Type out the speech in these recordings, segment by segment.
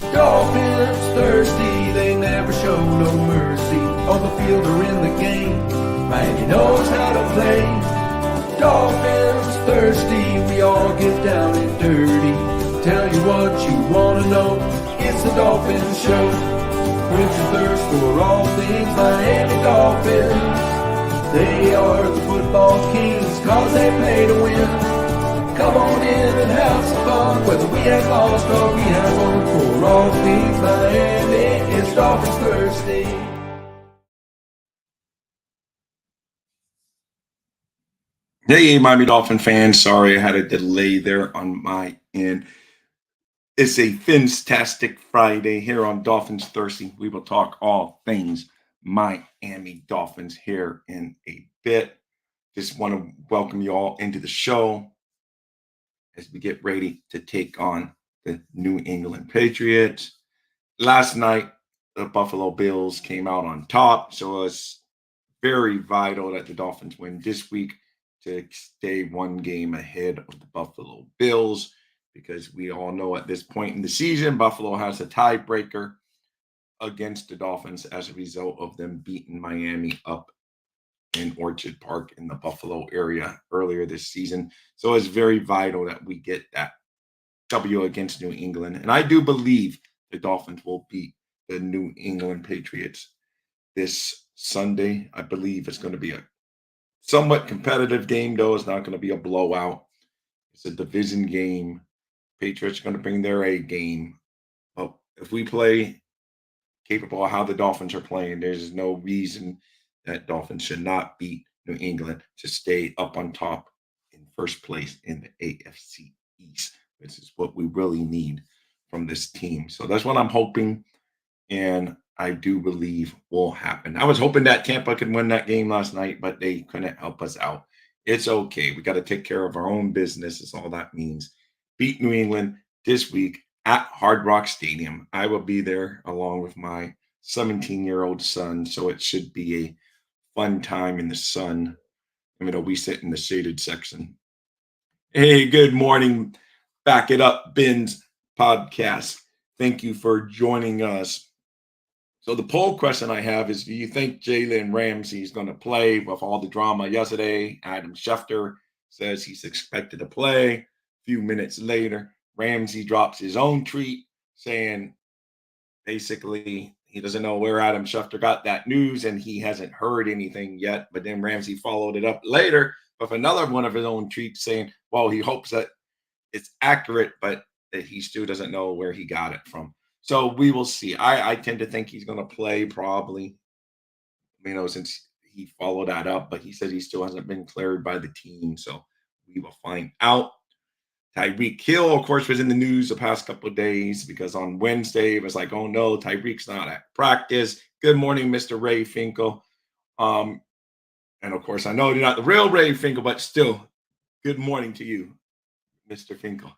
Dolphins thirsty, they never show no mercy. On the field or in the game, Miami knows how to play. Dolphins thirsty, we all get down and dirty. Tell you what you wanna know, it's the Dolphins Show. Quench your thirst for all things Miami Dolphins. They are the football kings, cause they play to win. Come on in and have some fun, whether we have lost or we have won. For all things Miami, it's Dolphins Thursday. Hey, Miami Dolphin fans. Sorry I had a delay there on my end. It's a fantastic Friday here on Dolphins Thursday. We will talk all things Miami Dolphins here in a bit. Just want to welcome you all into the show as we get ready to take on the New England Patriots. Last night, the Buffalo Bills came out on top, so it's very vital that the Dolphins win this week to stay one game ahead of the Buffalo Bills, because we all know at this point in the season, Buffalo has a tiebreaker against the Dolphins as a result of them beating Miami up in Orchard Park in the Buffalo area earlier this season. So it's very vital that we get that W against New England. And I do believe the Dolphins will beat the New England Patriots this Sunday. I believe it's going to be a somewhat competitive game, though. It's not going to be a blowout. It's a division game. Patriots are going to bring their A game. But if we play capable of how the Dolphins are playing, there's no reason that Dolphins should not beat New England to stay up on top in first place in the AFC East. This is what we really need from this team. So that's what I'm hoping, and I do believe will happen. I was hoping that Tampa could win that game last night, but they couldn't help us out. It's okay. We got to take care of our own business. That's all that means. Beat New England this week at Hard Rock Stadium. I will be there along with my 17-year-old son, so it should be a fun time in the sun. We sit in the shaded section. Hey, good morning. Back It Up, Ben's podcast. Thank you for joining us. So the poll question I have is, do you think Jalen Ramsey is going to play with all the drama yesterday? Adam Schefter says he's expected to play. A few minutes later, Ramsey drops his own tweet saying basically he doesn't know where Adam Schefter got that news and he hasn't heard anything yet. But then Ramsey followed it up later with another one of his own tweets saying, well, he hopes that it's accurate, but that he still doesn't know where he got it from. So we will see. I tend to think he's going to play probably, since he followed that up, but he said he still hasn't been cleared by the team. So we will find out. Tyreek Hill, of course, was in the news the past couple of days because on Wednesday it was like, oh no, Tyreek's not at practice. Good morning, Mr. Ray Finkel. And of course, I know you're not the real Ray Finkel, but still, good morning to you, Mr. Finkel.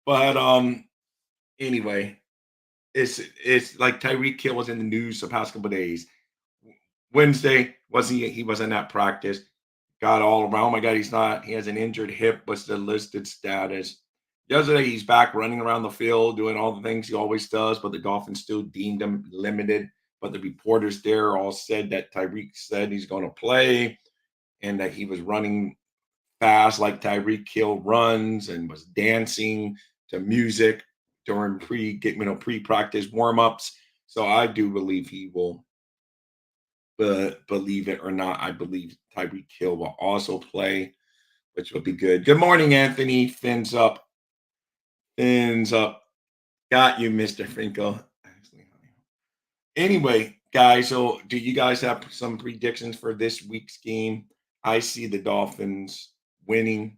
But anyway, it's like Tyreek Hill was in the news the past couple of days. Wednesday, he wasn't at practice. Got all around. Oh my God, he has an injured hip. What's the listed status? Yesterday, he's back running around the field, doing all the things he always does, but the Dolphins still deemed him limited. But the reporters there all said that Tyreek said he's going to play and that he was running fast like Tyreek Hill runs and was dancing to music during pre-practice warm-ups. So I do believe he will. But believe it or not, I believe Tyreek Hill will also play, which will be good. Good morning, Anthony. Fins up. Fins up. Got you, Mr. Finkel. Anyway, guys, so do you guys have some predictions for this week's game? I see the Dolphins winning.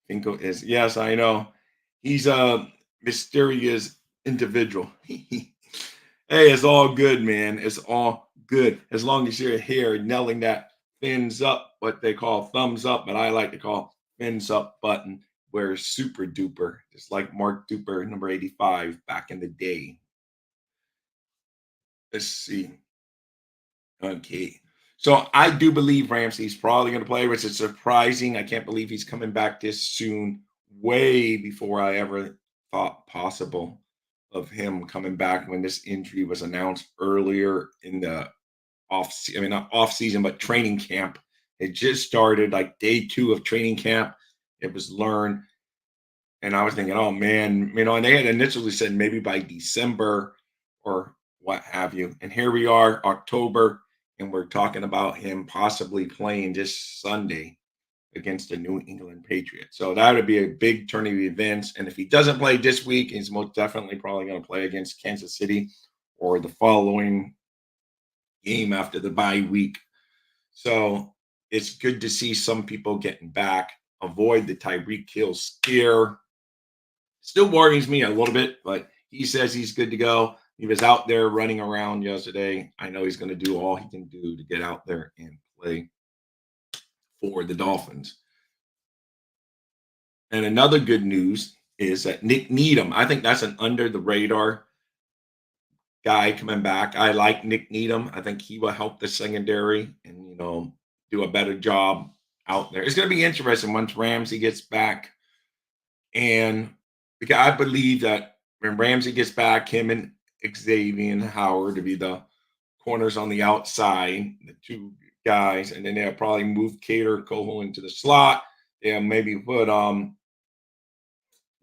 Finkel is, yes, I know. He's a mysterious individual. Hey, it's all good, man. It's all good. As long as you're here nailing that fins up, what they call thumbs up, but I like to call fins up button, where super duper, just like Mark Duper, number 85, back in the day. Let's see. Okay. So I do believe Ramsey's probably going to play, which is surprising. I can't believe he's coming back this soon, way before I ever thought possible of him coming back when this injury was announced earlier in the I mean, not off season, but training camp. It just started like day 2 of training camp. It was learned. And I was thinking, oh man, and they had initially said maybe by December or what have you. And here we are, October, and we're talking about him possibly playing this Sunday against the New England Patriots. So that would be a big turn of events. And if he doesn't play this week, he's most definitely probably going to play against Kansas City or the following game after the bye week. So it's good to see some people getting back. Avoid the Tyreek Hill scare. Still worries me a little bit, but he says he's good to go. He was out there running around yesterday. I know he's going to do all he can do to get out there and play for the Dolphins. And another good news is that Nick Needham, I think that's an under the radar guy coming back. I like Nick Needham. I think he will help the secondary and, do a better job out there. It's going to be interesting once Ramsey gets back. And because I believe that when Ramsey gets back, him and Xavier Howard to be the corners on the outside, the two guys, and then they'll probably move Cater Coho into the slot. They'll maybe put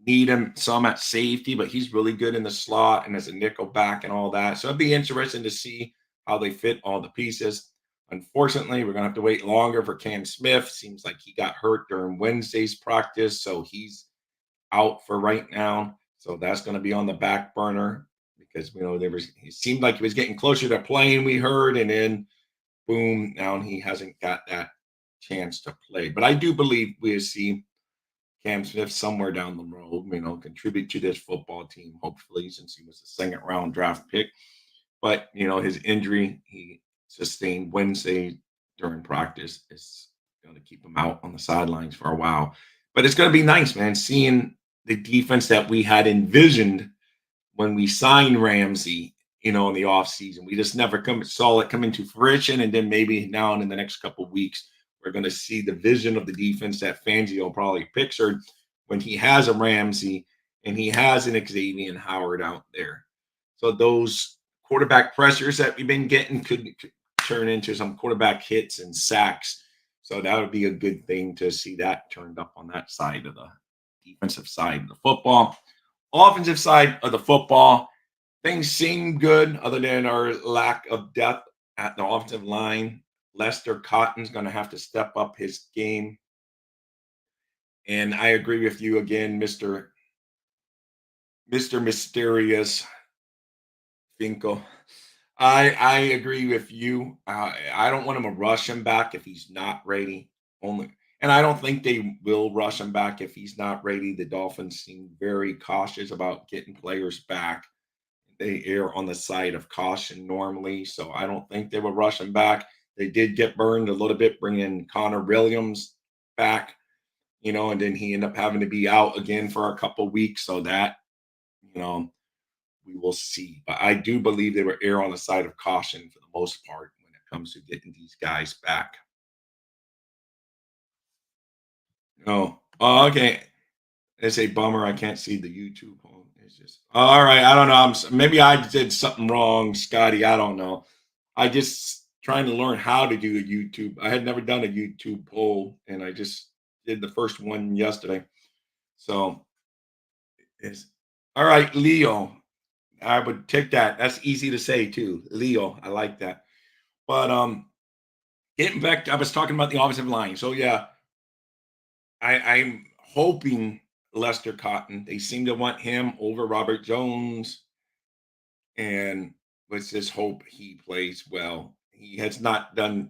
need him some at safety, but he's really good in the slot and as a nickel back and all that. So it'd be interesting to see how they fit all the pieces. Unfortunately, we're gonna have to wait longer for Cam Smith. Seems like he got hurt during Wednesday's practice, so he's out for right now. So that's going to be on the back burner because he seemed like he was getting closer to playing, we heard, and then boom, now he hasn't got that chance to play. But I do believe we'll see Cam Smith somewhere down the road, contribute to this football team, hopefully, since he was a second round draft pick. But his injury he sustained Wednesday during practice is going to keep him out on the sidelines for a while. But it's going to be nice, man, seeing the defense that we had envisioned when we signed Ramsey, in the offseason. We just never saw it come into fruition. And then maybe now in the next couple of weeks, we're going to see the vision of the defense that Fangio probably pictured when he has a Ramsey and he has an Xavier Howard out there. So those quarterback pressures that we've been getting could turn into some quarterback hits and sacks. So that would be a good thing to see that turned up on that side of the defensive side of the football. Offensive side of the football, things seem good other than our lack of depth at the offensive line. Lester Cotton's going to have to step up his game. And I agree with you again, Mr. Mysterious Finkel. I agree with you. I don't want him to rush him back if he's not ready. And I don't think they will rush him back if he's not ready. The Dolphins seem very cautious about getting players back. They err on the side of caution normally, so I don't think they will rush him back. They did get burned a little bit bringing Connor Williams back, and then he ended up having to be out again for a couple weeks. So that, we will see. But I do believe they were err on the side of caution for the most part when it comes to getting these guys back. Oh, okay. It's a bummer. I can't see the YouTube. It's just all right. I don't know. Maybe I did something wrong, Scotty. I don't know. I just trying to learn how to do a YouTube. I had never done a YouTube poll, and I just did the first one yesterday. So it's all right, Leo. I would take that. That's easy to say too, Leo. I like that. But getting back, I was talking about the offensive line. So yeah, I'm hoping Lester Cotton. They seem to want him over Robert Jones, and let's just hope he plays well. He has not done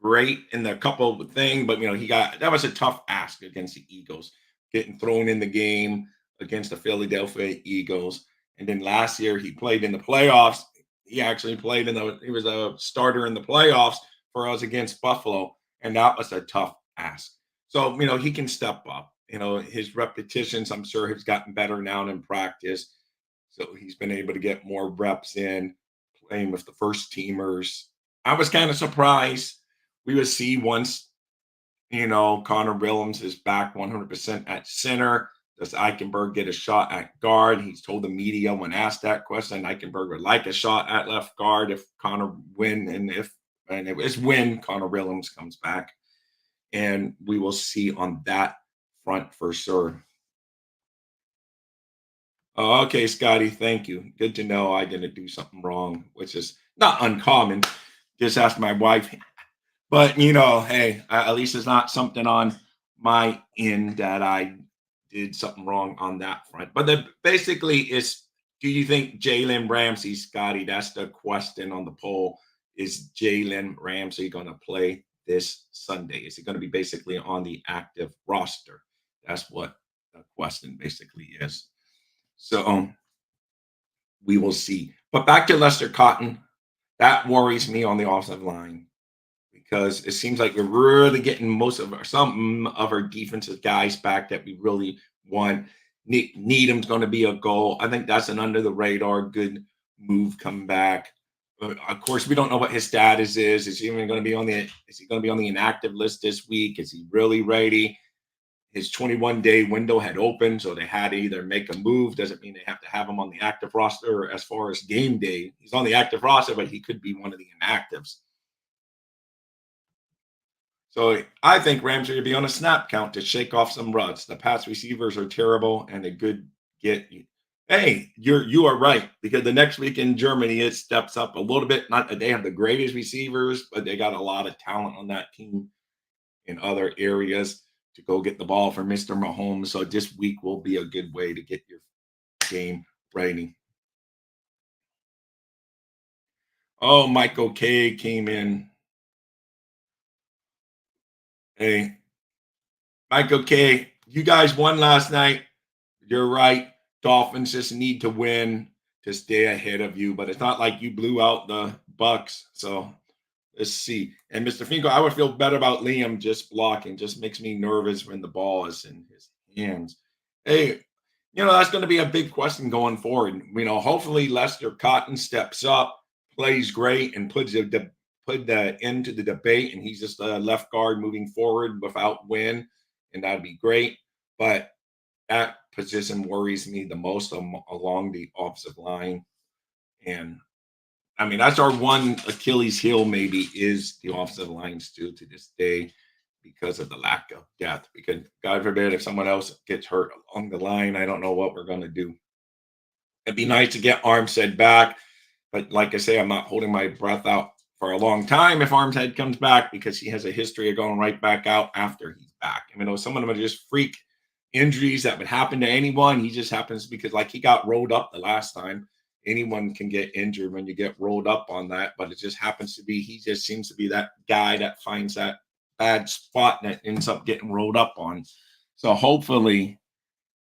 great in the couple of thing, but that was a tough ask against the Eagles, getting thrown in the game against the Philadelphia Eagles. And then last year he played in the playoffs. He actually played he was a starter in the playoffs for us against Buffalo, and that was a tough ask. So, he can step up. His repetitions, I'm sure, has gotten better now in practice. So he's been able to get more reps in playing with the first teamers. I was kind of surprised. We would see once, Connor Williams is back 100% at center. Does Eichenberg get a shot at guard? He's told the media when asked that question, Eichenberg would like a shot at left guard if Connor win and it was when Connor Williams comes back. And we will see on that front for sure. Oh, okay, Scotty, thank you. Good to know I didn't do something wrong, which is not uncommon. Just ask my wife. But hey, at least it's not something on my end that I did something wrong on that front. But basically, is do you think Jalen Ramsey, Scotty? That's the question on the poll. Is Jalen Ramsey going to play this Sunday? Is he going to be basically on the active roster? That's what the question basically is. So we will see. But back to Lester Cotton, that worries me on the offensive line because it seems like we're really getting some of our defensive guys back that we really want. Needham's going to be a goal. I think that's an under the radar good move coming back. But of course, we don't know what his status is. Is he going to be on the inactive list this week? Is he really ready? His 21-day window had opened, so they had to either make a move. Doesn't mean they have to have him on the active roster as far as game day. He's on the active roster, but he could be one of the inactives. So I think Ramsey would be on a snap count to shake off some ruts. The pass receivers are terrible, and a good get. Hey, you are right, because the next week in Germany it steps up a little bit. Not that they have the greatest receivers, but they got a lot of talent on that team in other areas to go get the ball for Mr. Mahomes. So this week will be a good way to get your game ready. Oh, Michael K came in. Hey, Michael K, you guys won last night. You're right. Dolphins just need to win to stay ahead of you, but it's not like you blew out the Bucks. So let's see. And Mr. Finkel, I would feel better about Liam just blocking. Just makes me nervous when the ball is in his hands. Hey, that's going to be a big question going forward. Hopefully Lester Cotton steps up, plays great, and put the end to the debate, and he's just a left guard moving forward without win, and that'd be great. But that position worries me the most along the offensive line. And I mean, that's our one Achilles heel, maybe, is the offensive line still to this day because of the lack of depth. Because God forbid if someone else gets hurt along the line, I don't know what we're going to do. It'd be nice to get Armstead back. But like I say, I'm not holding my breath out for a long time if Armstead comes back because he has a history of going right back out after he's back. I mean, some of them are just freak injuries that would happen to anyone. He just happens because, like, he got rolled up the last time. Anyone can get injured when you get rolled up on that, but it just happens to be he just seems to be that guy that finds that bad spot that ends up getting rolled up on. So hopefully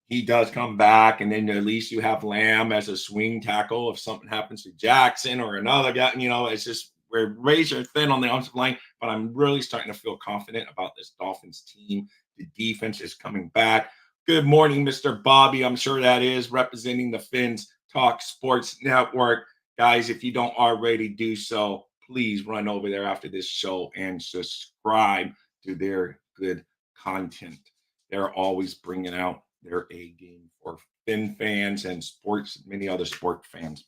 he does come back, and then at least you have Lamb as a swing tackle if something happens to Jackson or another guy. It's just we're razor thin on the offensive line, but I'm really starting to feel confident about this Dolphins team. The defense is coming back. Good morning, Mr. Bobby. I'm sure that is representing the Fins Talk Sports Network. Guys, if you don't already do so, please run over there after this show and subscribe to their good content. They're always bringing out their A game for Fin fans and many other sport fans.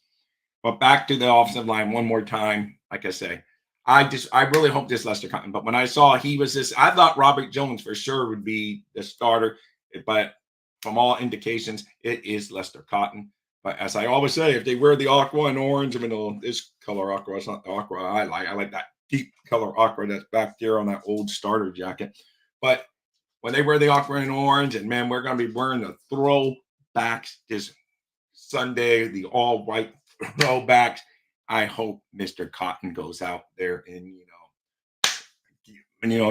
But back to the offensive line one more time. Like I say, I really hope this Lester Cotton. But when I saw he was this, I thought Robert Jones for sure would be the starter. But from all indications, it is Lester Cotton. But as I always say, if they wear the aqua and orange, this color aqua, it's not the aqua I like. I like that deep color aqua that's back there on that old starter jacket. But when they wear the aqua and orange, and man, we're going to be wearing the throwbacks this Sunday, the all white throwbacks. I hope Mr. Cotton goes out there and,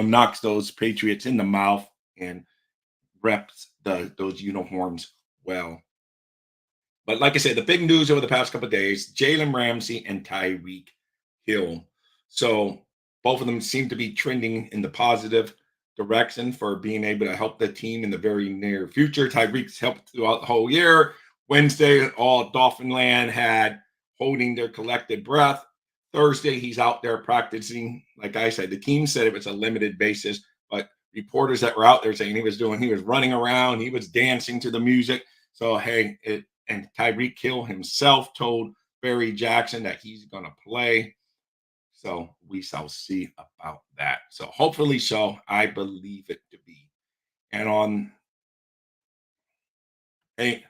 knocks those Patriots in the mouth and reps those uniforms well. But like I said, the big news over the past couple of days, Jalen Ramsey and Tyreek Hill. So both of them seem to be trending in the positive direction for being able to help the team in the very near future. Tyreek's helped throughout the whole year. Wednesday, all Dolphin land had holding their collected breath. Thursday, he's out there practicing. Like I said, the team said it was a limited basis, but reporters that were out there saying he was running around, he was dancing to the music. So hey, and Tyreek Hill himself told Barry Jackson that he's gonna play. So we shall see about that. So hopefully so. I believe it to be. And on hey,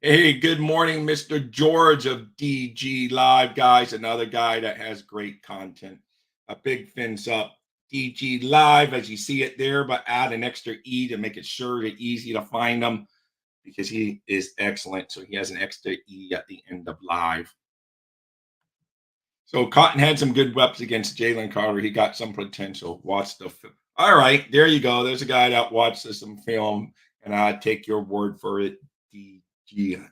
hey, good morning, Mr. George of DG Live, guys. Another guy that has great content. A big fins up. DG Live, as you see it there, but add an extra E to make it sure it's easy to find him because he is excellent. So he has an extra E at the end of live. So Cotton had some good reps against Jalen Carter. He got some potential. Watch the film. All right, there you go. There's a guy that watches some film, and I take your word for it. DG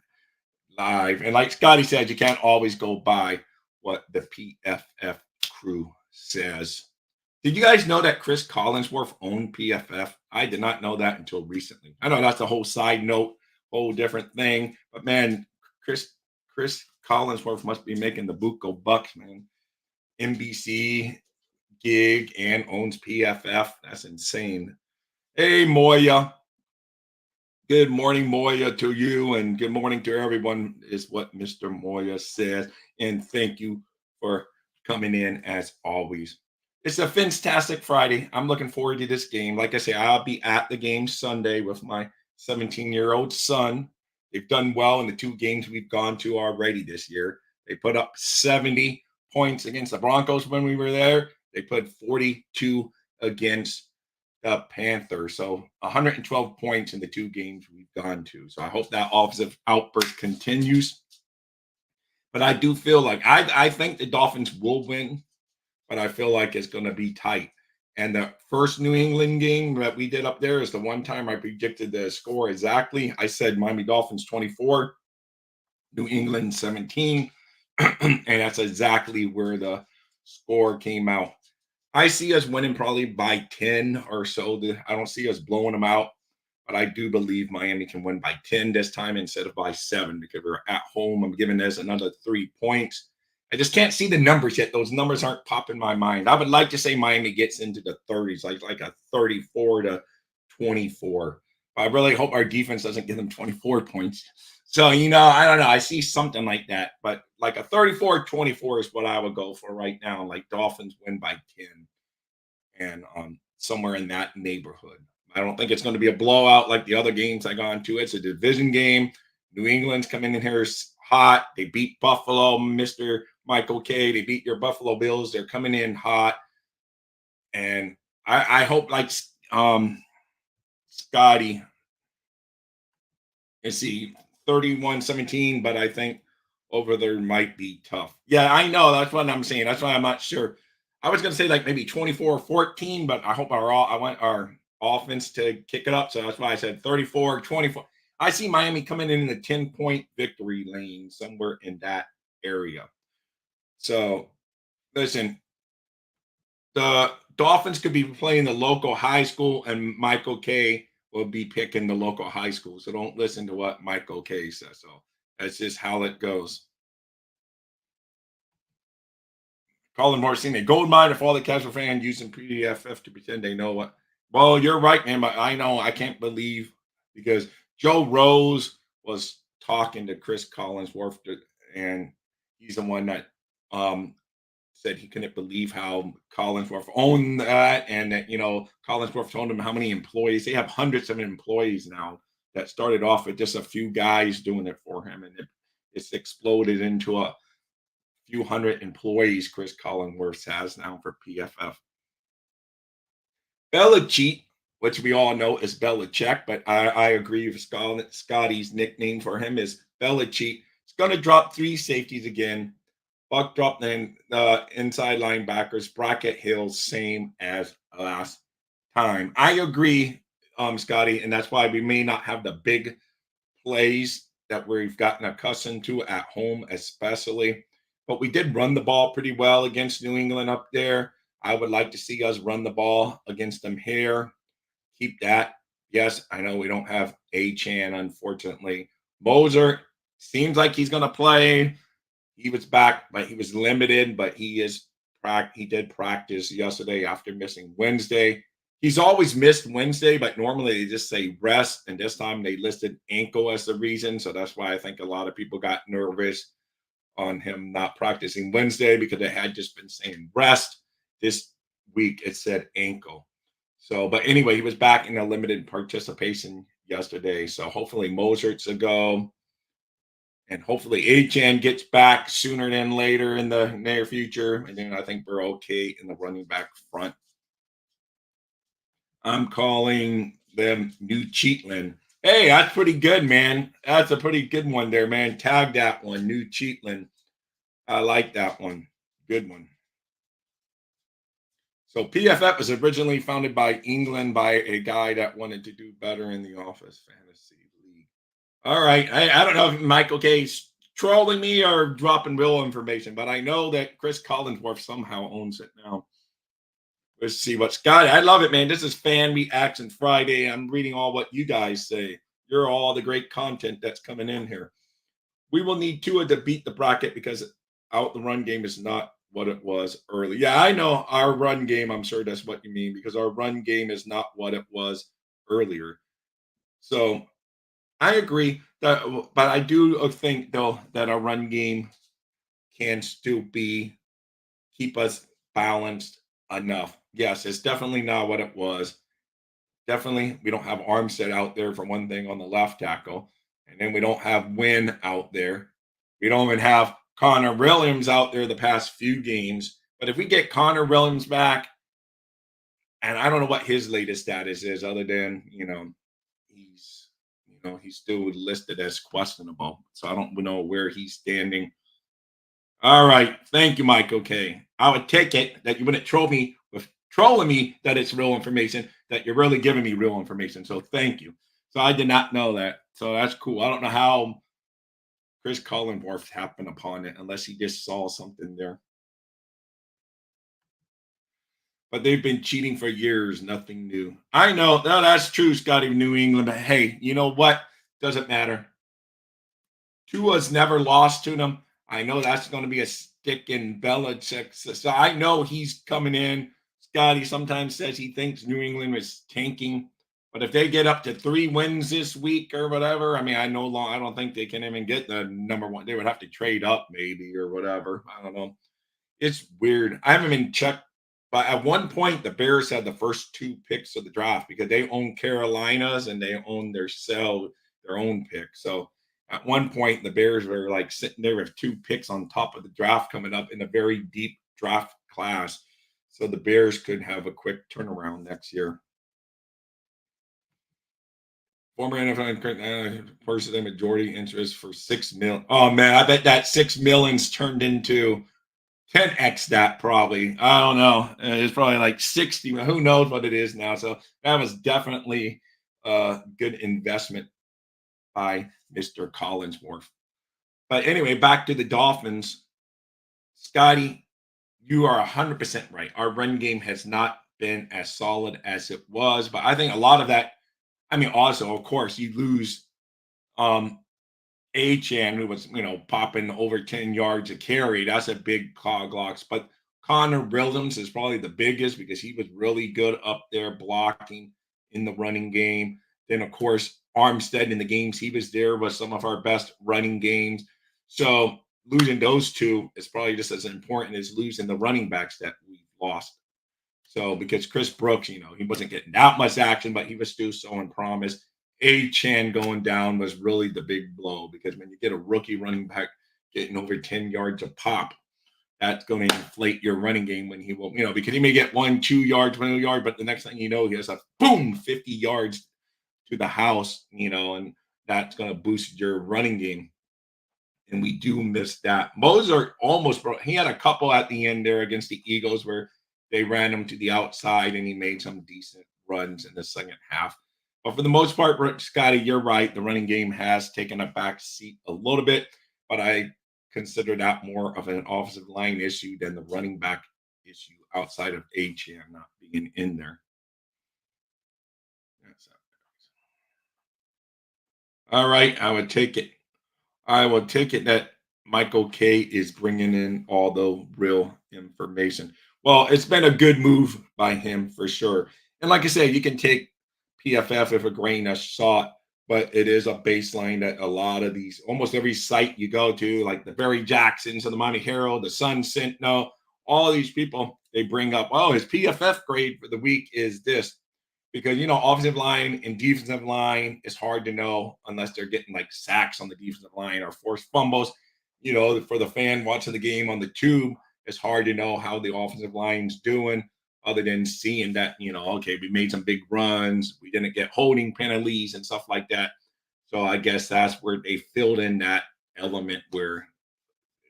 Live. And like Scotty said, you can't always go by what the PFF crew says. Did you guys know that Chris Collinsworth owned PFF? I did not know that until recently. I know that's a whole side note, whole different thing. But man, Chris Collinsworth must be making the buco bucks, man. NBC gig and owns PFF. That's insane. Hey, Moya. Good morning, Moya, to you, and good morning to everyone, is what Mr. Moya says. And thank you for coming in as always. It's a fantastic Friday. I'm looking forward to this game. Like I say, I'll be at the game Sunday with my 17-year-old son. They've done well in the two games we've gone to already this year. They put up 70 points against the Broncos when we were there. They put 42 against the Panthers. So 112 points in the two games we've gone to. So I hope that offensive outburst continues. But I do feel like I think the Dolphins will win, but I feel like it's going to be tight. And the first New England game that we did up there is the one time I predicted the score exactly. I said Miami Dolphins 24, New England 17. And that's exactly where the score came out. I see us winning probably by 10 or so. I don't see us blowing them out, but I do believe Miami can win by 10 this time instead of by 7 because we're at home. I'm giving this another 3 points. I just can't see the numbers yet. Those numbers aren't popping in my mind. I would like to say Miami gets into the 30s, like a 34 to 24. But I really hope our defense doesn't give them 24 points. So, I don't know. I see something like that. But like a 34-24 is what I would go for right now. Like Dolphins win by 10 and somewhere in that neighborhood. I don't think it's going to be a blowout like the other games I gone to. It's a division game. New England's coming in here hot. They beat Buffalo, Mr. Michael K. They beat your Buffalo Bills. They're coming in hot. And I hope like Scotty, let's see, 31-17, but I think over there might be tough. Yeah, I know. That's what I'm saying. That's why I'm not sure. I was going to say like maybe 24-14, but I hope I want our offense to kick it up. So that's why I said 34-24. I see Miami coming in a 10-point victory lane somewhere in that area. So listen, the Dolphins could be playing the local high school and Michael K will be picking the local high school. So don't listen to what Michael K says. So that's just how it goes. Colin Morrison, a gold mine if all the casual fans using PFF to pretend they know what. Well, you're right, man. But I know I can't believe because Joe Rose was talking to Chris Collinsworth, and he's the one that said he couldn't believe how Collinsworth owned that, and that Collinsworth told him how many employees they have. Hundreds of employees now that started off with just a few guys doing it for him, and it's exploded into a few hundred employees Chris Collinsworth has now for PFF. Belichick, which we all know is Belichick, but I agree with Scotty's nickname for him is Belichick. It's going to drop 3 safeties again. Buck dropped in inside linebackers. Bracket Hill, same as last time. I agree, Scotty, and that's why we may not have the big plays that we've gotten accustomed to at home, especially. But we did run the ball pretty well against New England up there. I would like to see us run the ball against them here. Keep that. Yes, I know we don't have Achane, unfortunately. Moser seems like he's going to play. He was back, but he was limited. But he did practice yesterday after missing Wednesday. He's always missed Wednesday, but normally they just say rest. And this time they listed ankle as the reason. So that's why I think a lot of people got nervous on him not practicing Wednesday because it had just been saying rest. This week it said ankle. So, but anyway, he was back in a limited participation yesterday. So hopefully Mozart's a go. And hopefully Achan gets back sooner than later in the near future. And then I think we're okay in the running back front. I'm calling them New Cheatland. Hey, that's pretty good, man. That's a pretty good one there, man. Tag that one, New Cheatland. I like that one. Good one. So PFF was originally founded by England by a guy that wanted to do better in the Office Fantasy League. All right. I don't know if Michael K's trolling me or dropping real information, but I know that Chris Collinsworth somehow owns it now. Let's see what's got it. I love it, man. This is Fan Reaction Friday. I'm reading all what you guys say. You're all the great content that's coming in here. We will need Tua to beat the bracket because out the run game is not what it was early. Yeah, I know our run game. I'm sure that's what you mean because our run game is not what it was earlier. So I agree that, but I do think though that our run game can still be keep us balanced enough. Yes, it's definitely not what it was. Definitely, we don't have Armstead out there for one thing on the left tackle, and then we don't have Wynn out there. We don't even have Connor Williams out there the past few games. But if we get Connor Williams back, and I don't know what his latest status is, other than he's still listed as questionable. So I don't know where he's standing. All right. Thank you, Michael K. I would take it that you wouldn't troll me with trolling me that it's real information, that you're really giving me real information. So thank you. So I did not know that. So that's cool. I don't know how Chris Collinsworth happened upon it unless he just saw something there. But they've been cheating for years, nothing new. I know. No, that's true, Scotty, New England. But hey, you know what? Doesn't matter. Tua's never lost to them. I know that's going to be a stick in Belichick. So I know he's coming in. Scotty sometimes says he thinks New England is tanking. But if they get up to 3 wins this week or whatever, I mean, I don't think they can even get the number one. They would have to trade up maybe or whatever. I don't know. It's weird. I haven't been checked, but at one point the Bears had the first 2 picks of the draft because they own Carolinas and they own their own pick. So at one point the Bears were like sitting there with 2 picks on top of the draft coming up in a very deep draft class. So the Bears could have a quick turnaround next year. Former NFL person the majority interest for 6 million. Oh man, I bet that 6 million's turned into 10x that probably. I don't know. It's probably like 60. Who knows what it is now? So that was definitely a good investment by Mr. Collinsworth. But anyway, back to the Dolphins. Scotty, you are 100% right. Our run game has not been as solid as it was. But I think a lot of that, I mean, also, of course, you lose Achan, who was, popping over 10 yards a carry. That's a big clog loss. But Connor Williams is probably the biggest because he was really good up there blocking in the running game. Then, of course, Armstead in the games he was there was some of our best running games. So losing those two is probably just as important as losing the running backs that we lost. So because Chris Brooks, he wasn't getting that much action, but he was still showing promise. Achan going down was really the big blow because when you get a rookie running back getting over 10 yards a pop, that's going to inflate your running game when he will, because he may get 1, 2 yards, 1 yard, but the next thing you know, he has a boom, 50 yards to the house, and that's going to boost your running game. And we do miss that. Mozart almost broke. He had a couple at the end there against the Eagles where they ran him to the outside and he made some decent runs in the second half. But for the most part, Scotty, you're right. The running game has taken a back seat a little bit, but I consider that more of an offensive line issue than the running back issue outside of Achan not being in there. All right, I would take it. I will take it that Michael K is bringing in all the real information. Well, it's been a good move by him for sure. And like I said, you can take PFF with a grain of salt, but it is a baseline that a lot of these, almost every site you go to, like the Barry Jacksons of the Miami Herald, the Sun Sentinel, all these people, they bring up, oh, his PFF grade for the week is this. Because, offensive line and defensive line is hard to know unless they're getting like sacks on the defensive line or forced fumbles. For the fan watching the game on the tube, it's hard to know how the offensive line's doing other than seeing that, okay, we made some big runs, we didn't get holding penalties and stuff like that. So I guess that's where they filled in that element where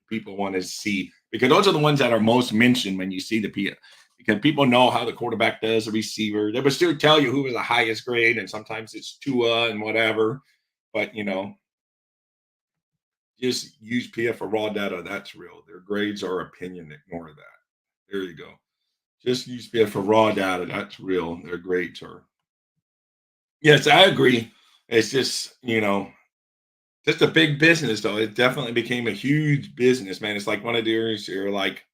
people want to see, because those are the ones that are most mentioned when you see the P. Because people know how the quarterback does, the receiver. They would still tell you who was the highest grade, and sometimes it's Tua and whatever. But just use PF for raw data. That's real. Their grades are opinion. Ignore that. There you go. Just use PF for raw data. That's real. Their grades are. Yes, I agree. It's just a big business though. It definitely became a huge business, man. It's like one of those you're like,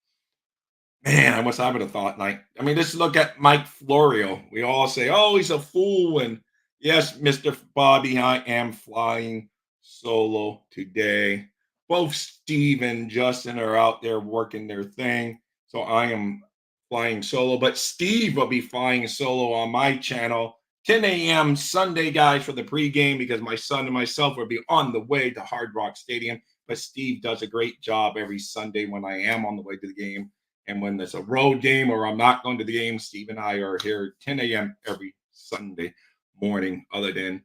man, I wish I would have thought. Like, I mean, just look at Mike Florio. We all say, oh, he's a fool. And yes, Mr. Bobby, I am flying solo today. Both Steve and Justin are out there working their thing. So I am flying solo. But Steve will be flying solo on my channel, 10 a.m. Sunday, guys, for the pregame, because my son and myself will be on the way to Hard Rock Stadium. But Steve does a great job every Sunday when I am on the way to the game. And when there's a road game or I'm not going to the game, Steve and I are here 10 a.m. every Sunday morning, other than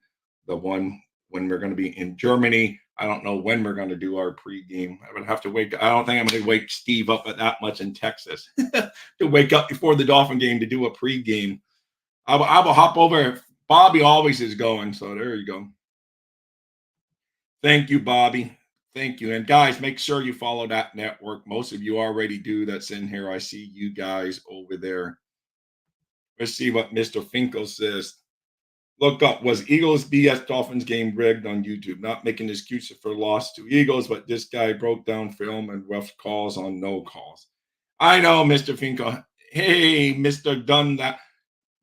the one when we're going to be in Germany. I don't know when we're going to do our pregame. I would have to wake. I don't think I'm going to wake Steve up at that much in Texas to wake up before the Dolphin game to do a pregame. I will hop over. Bobby always is going. So there you go. Thank you, Bobby. Thank you. And guys, make sure you follow that network. Most of you already do that's in here. I see you guys over there. Let's see what Mr. Finkel says. Look up, was Eagles BS Dolphins game rigged on YouTube? Not making excuses for loss to Eagles, but this guy broke down film and rough calls on no calls. I know, Mr. Finkel. Hey, Mr. Dunn, that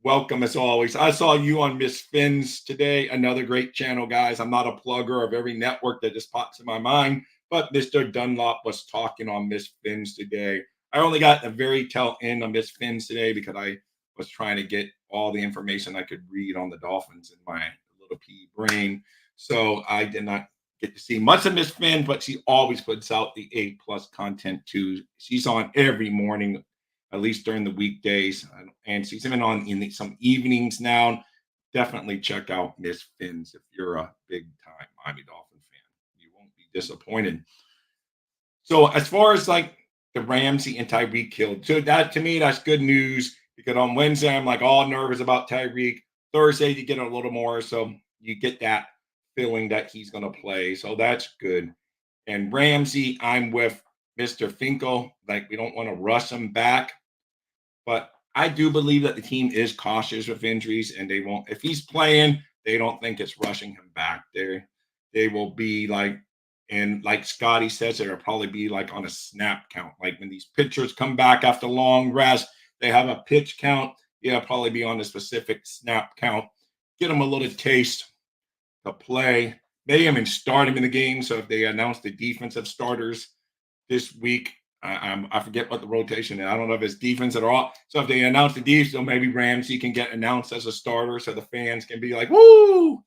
welcome as always. I saw you on Miss Finn's today. Another great channel, guys. I'm not a plugger of every network that just pops in my mind, but Mr. Dunlop was talking on Miss Finn's today. I only got the very tail end of Miss Finn's today because I was trying to get all the information I could read on the Dolphins in my little pea brain. So I did not get to see much of Miss Finn, but she always puts out the A+ content too. She's on every morning, at least during the weekdays. And she's even on in some evenings now. Definitely check out Miss Finn's if you're a big time Miami Dolphin fan. You won't be disappointed. So as far as like the Ramsey and Tyreek killed, so that to me, that's good news because on Wednesday, I'm like all nervous about Tyreek. Thursday, you get a little more. So you get that feeling that he's going to play. So that's good. And Ramsey, I'm with Mr. Finkel. Like, we don't want to rush him back. But I do believe that the team is cautious with injuries, and they won't. If he's playing, they don't think it's rushing him back. They will be like, and like Scotty says, it'll probably be like on a snap count. Like when these pitchers come back after long rest, they have a pitch count. Yeah, probably be on a specific snap count. Get them a little taste to play. They even start him in the game. So if they announce the defensive starters this week, I forget what the rotation is. I don't know if it's defense at all. So if they announce the defense, so maybe Ramsey can get announced as a starter, so the fans can be like, "Woo!"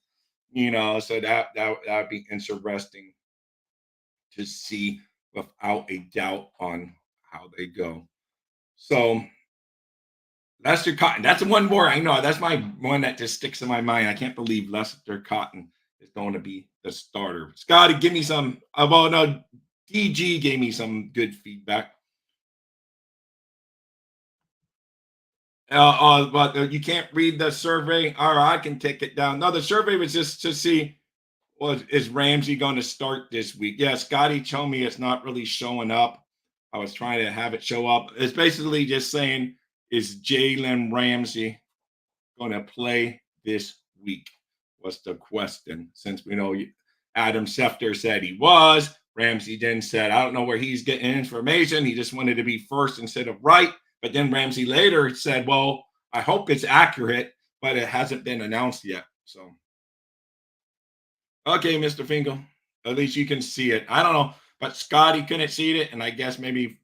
So that'd be interesting to see without a doubt on how they go. So Lester Cotton, that's the one more I know. That's my one that just sticks in my mind. I can't believe Lester Cotton is going to be the starter. Scotty, give me some. Well, no, DG gave me some good feedback. But you can't read the survey. All right, I can take it down. No, the survey was just to see, well, is Ramsey going to start this week? Yeah, Scotty told me it's not really showing up. I was trying to have it show up. It's basically just saying, is Jalen Ramsey going to play this week? Was the question. Since we know Adam Schefter said he was. Ramsey then said, I don't know where he's getting information. He just wanted to be first instead of right. But then Ramsey later said, well, I hope it's accurate, but it hasn't been announced yet. So, okay, Mr. Finkel, at least you can see it. I don't know, but Scotty couldn't see it, and I guess maybe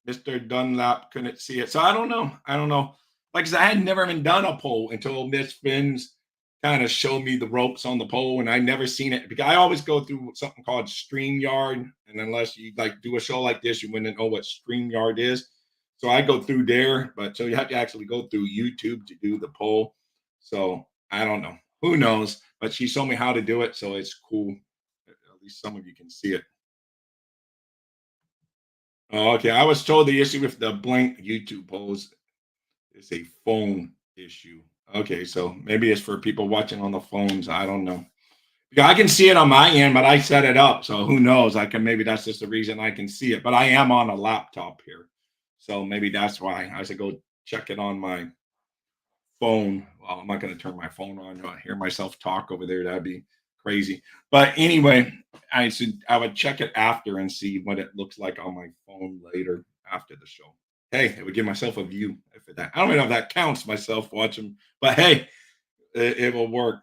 Mr. Dunlap couldn't see it. So I don't know. I don't know. Like I said, I had never even done a poll until Miss Finns kind of showed me the ropes on the poll, and I never seen it because I always go through something called StreamYard, and unless you like do a show like this, you wouldn't know what StreamYard is. So I go through there, but so you have to actually go through YouTube to do the poll. So I don't know. Who knows? But she showed me how to do it, so it's cool. At least some of you can see it. Oh, okay. I was told the issue with the blank YouTube polls is a phone issue. Okay, so maybe it's for people watching on the phones. I don't know. Yeah, I can see it on my end, but I set it up, so who knows? I can maybe that's just the reason I can see it. But I am on a laptop here, so maybe that's why I should go check it on my phone. Well, I'm not going to turn my phone on. I hear myself talk over there. That'd be crazy. But anyway, I would check it after and see what it looks like on my phone later after the show. Hey, it would give myself a view for that. I don't even know if that counts myself watching, but hey, it will work.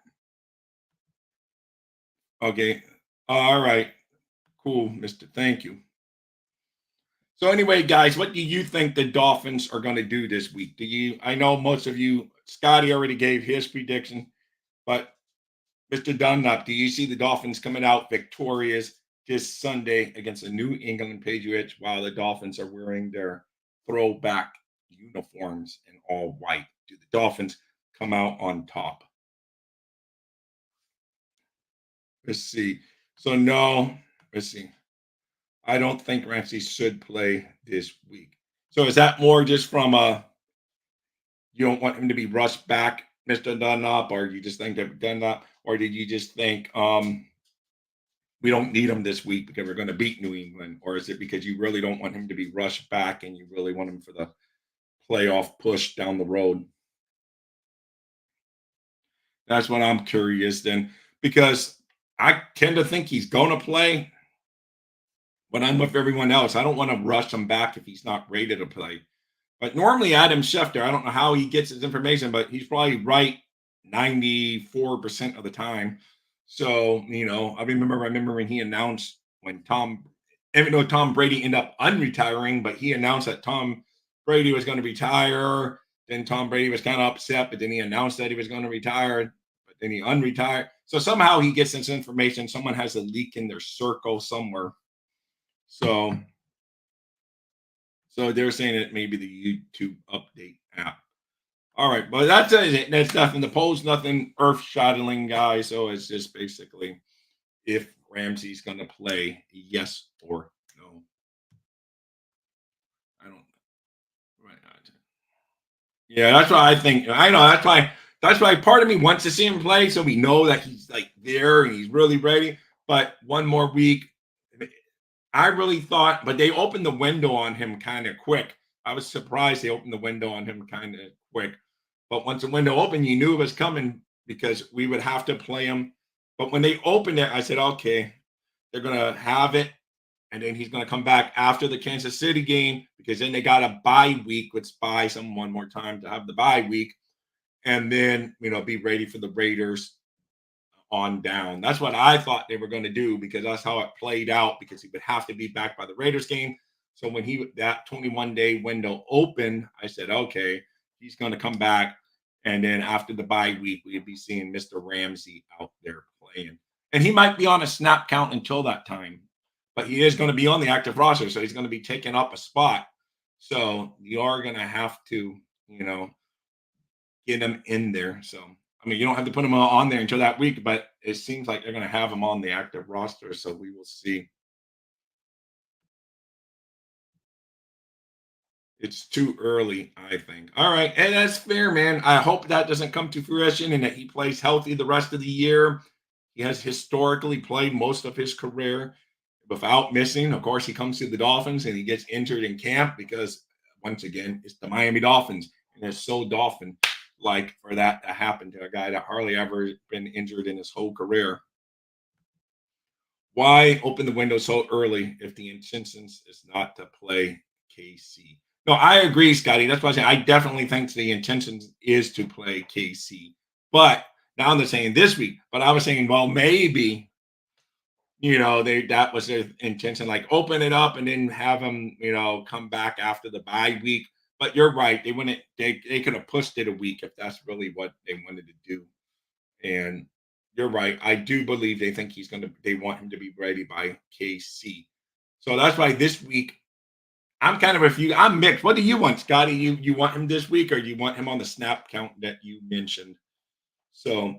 Okay. All right. Cool, Mister. Thank you. So anyway, guys, what do you think the Dolphins are going to do this week? Do you? I know most of you. Scotty already gave his prediction, but Mister Dunlap, do you see the Dolphins coming out victorious this Sunday against the New England Patriots while the Dolphins are wearing their throwback uniforms in all white? Do the Dolphins come out on top? Let's see. So no, let's see. I don't think Ramsey should play this week. So is that more just from you don't want him to be rushed back, Mr. Dunlop, or you just think that Dunlop, or did you just think we don't need him this week because we're going to beat New England, or is it because you really don't want him to be rushed back and you really want him for the playoff push down the road? That's what I'm curious then, because I tend to think he's going to play, but I'm with everyone else. I don't want to rush him back if he's not ready to play. But normally, Adam Schefter, I don't know how he gets his information, but he's probably right 94% of the time. So, I remember when he announced when even though Tom Brady ended up unretiring, but he announced that Tom Brady was going to retire. Then Tom Brady was kind of upset, but then he announced that he was going to retire, but then he unretired. So somehow he gets this information. Someone has a leak in their circle somewhere. So so they're saying it may be the YouTube update app. All right, but that's it. That's nothing. The poll's nothing earth-shattering, guys. So it's just basically if Ramsey's going to play, yes or no. I don't. Right. Yeah, that's what I think. I know that's why. That's why part of me wants to see him play, so we know that he's like there and he's really ready. But one more week, I really thought, but they opened the window on him kind of quick. I was surprised they opened the window on him kind of quick. But once the window opened, you knew it was coming because we would have to play him. But when they opened it, I said, okay, they're going to have it. And then he's going to come back after the Kansas City game because then they got a bye week. Let's buy some one more time to have the bye week. And then, be ready for the Raiders on down. That's what I thought they were going to do because that's how it played out because he would have to be back by the Raiders game. So when that 21-day window opened, I said, okay, he's going to come back. And then after the bye week, we'd be seeing Mr. Ramsey out there playing. And he might be on a snap count until that time, but he is going to be on the active roster. So he's going to be taking up a spot. So you are going to have to, get him in there. So you don't have to put him on there until that week, but it seems like they're going to have him on the active roster. So we will see. It's too early, I think. All right. And that's fair, man. I hope that doesn't come to fruition and that he plays healthy the rest of the year. He has historically played most of his career without missing. Of course, he comes to the Dolphins and he gets injured in camp because, once again, it's the Miami Dolphins. And it's so Dolphin like for that to happen to a guy that hardly ever been injured in his whole career. Why open the window so early if the intention is not to play KC? No, I agree, Scotty. That's why I say I definitely think the intention is to play KC. But now I'm not saying this week, but I was saying, well, maybe that was their intention, like open it up and then have them, come back after the bye week. But you're right; they wouldn't. They could have pushed it a week if that's really what they wanted to do. And you're right. I do believe they think he's gonna. They want him to be ready by KC. So that's why this week I'm kind of a few. I'm mixed. What do you want, Scotty? You want him this week, or you want him on the snap count that you mentioned? So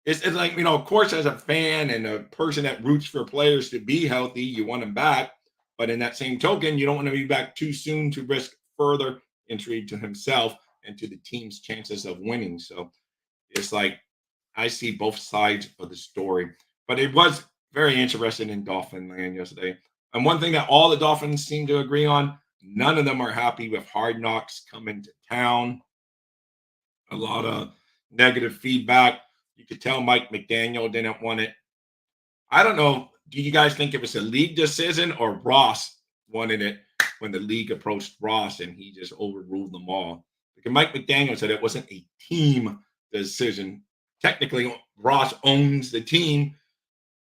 it's like, of course, as a fan and a person that roots for players to be healthy, you want them back. But in that same token, you don't want to be back too soon to risk further injury to himself and to the team's chances of winning. So it's like I see both sides of the story. But it was very interesting in Dolphin land yesterday. And one thing that all the Dolphins seem to agree on, none of them are happy with Hard Knocks coming to town. A lot of negative feedback. You could tell Mike McDaniel didn't want it. I don't know. Do you guys think it was a league decision or Ross wanted it when the league approached Ross and he just overruled them all? Because Mike McDaniel said it wasn't a team decision. Technically, Ross owns the team,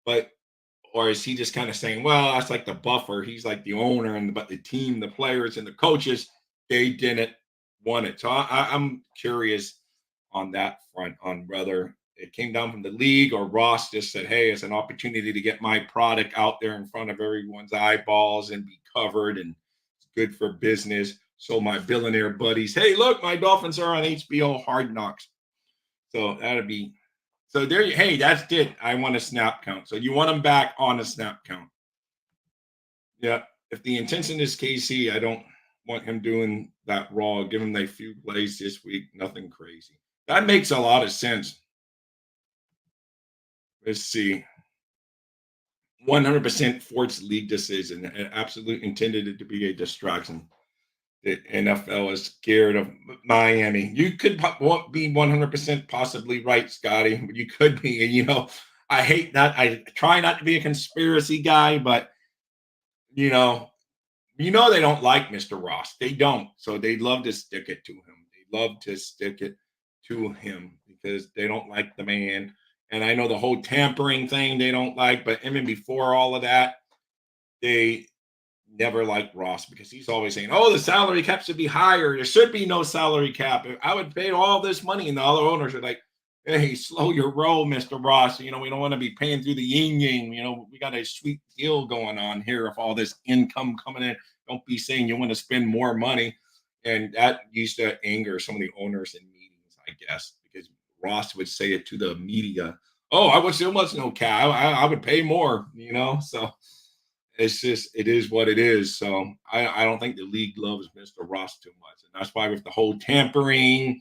but or is he just kind of saying, well, that's like the buffer. He's like the owner, but the team, the players, and the coaches, they didn't want it. So I'm curious on that front on whether it came down from the league or Ross just said, hey, it's an opportunity to get my product out there in front of everyone's eyeballs and be covered, and it's good for business. So my billionaire buddies, hey, look, my Dolphins are on HBO Hard Knocks. So that'd be so there. Hey, that's it. I want a snap count. So you want them back on a snap count. Yeah. If the intention is KC, I don't want him doing that raw. Give him a few plays this week. Nothing crazy. That makes a lot of sense. Let's see. 100% Fort's league decision. And absolutely intended it to be a distraction. The NFL is scared of Miami. You could be 100% possibly right, Scotty. You could be. And, I hate that. I try not to be a conspiracy guy, but, you know, they don't like Mr. Ross. They don't. So they love to stick it to him. They love to stick it to him because they don't like the man. And I know the whole tampering thing they don't like, but even before all of that, they never liked Ross because he's always saying, oh, the salary cap should be higher. There should be no salary cap. I would pay all this money. And the other owners are like, hey, slow your roll, Mr. Ross. We don't want to be paying through the yin yang. We got a sweet deal going on here of all this income coming in. Don't be saying you want to spend more money. And that used to anger some of the owners in meetings, I guess, because Ross would say it to the media. Oh, I wish there was no cap. I would pay more, So it's just it is what it is. So I don't think the league loves Mr. Ross too much, and that's why with the whole tampering,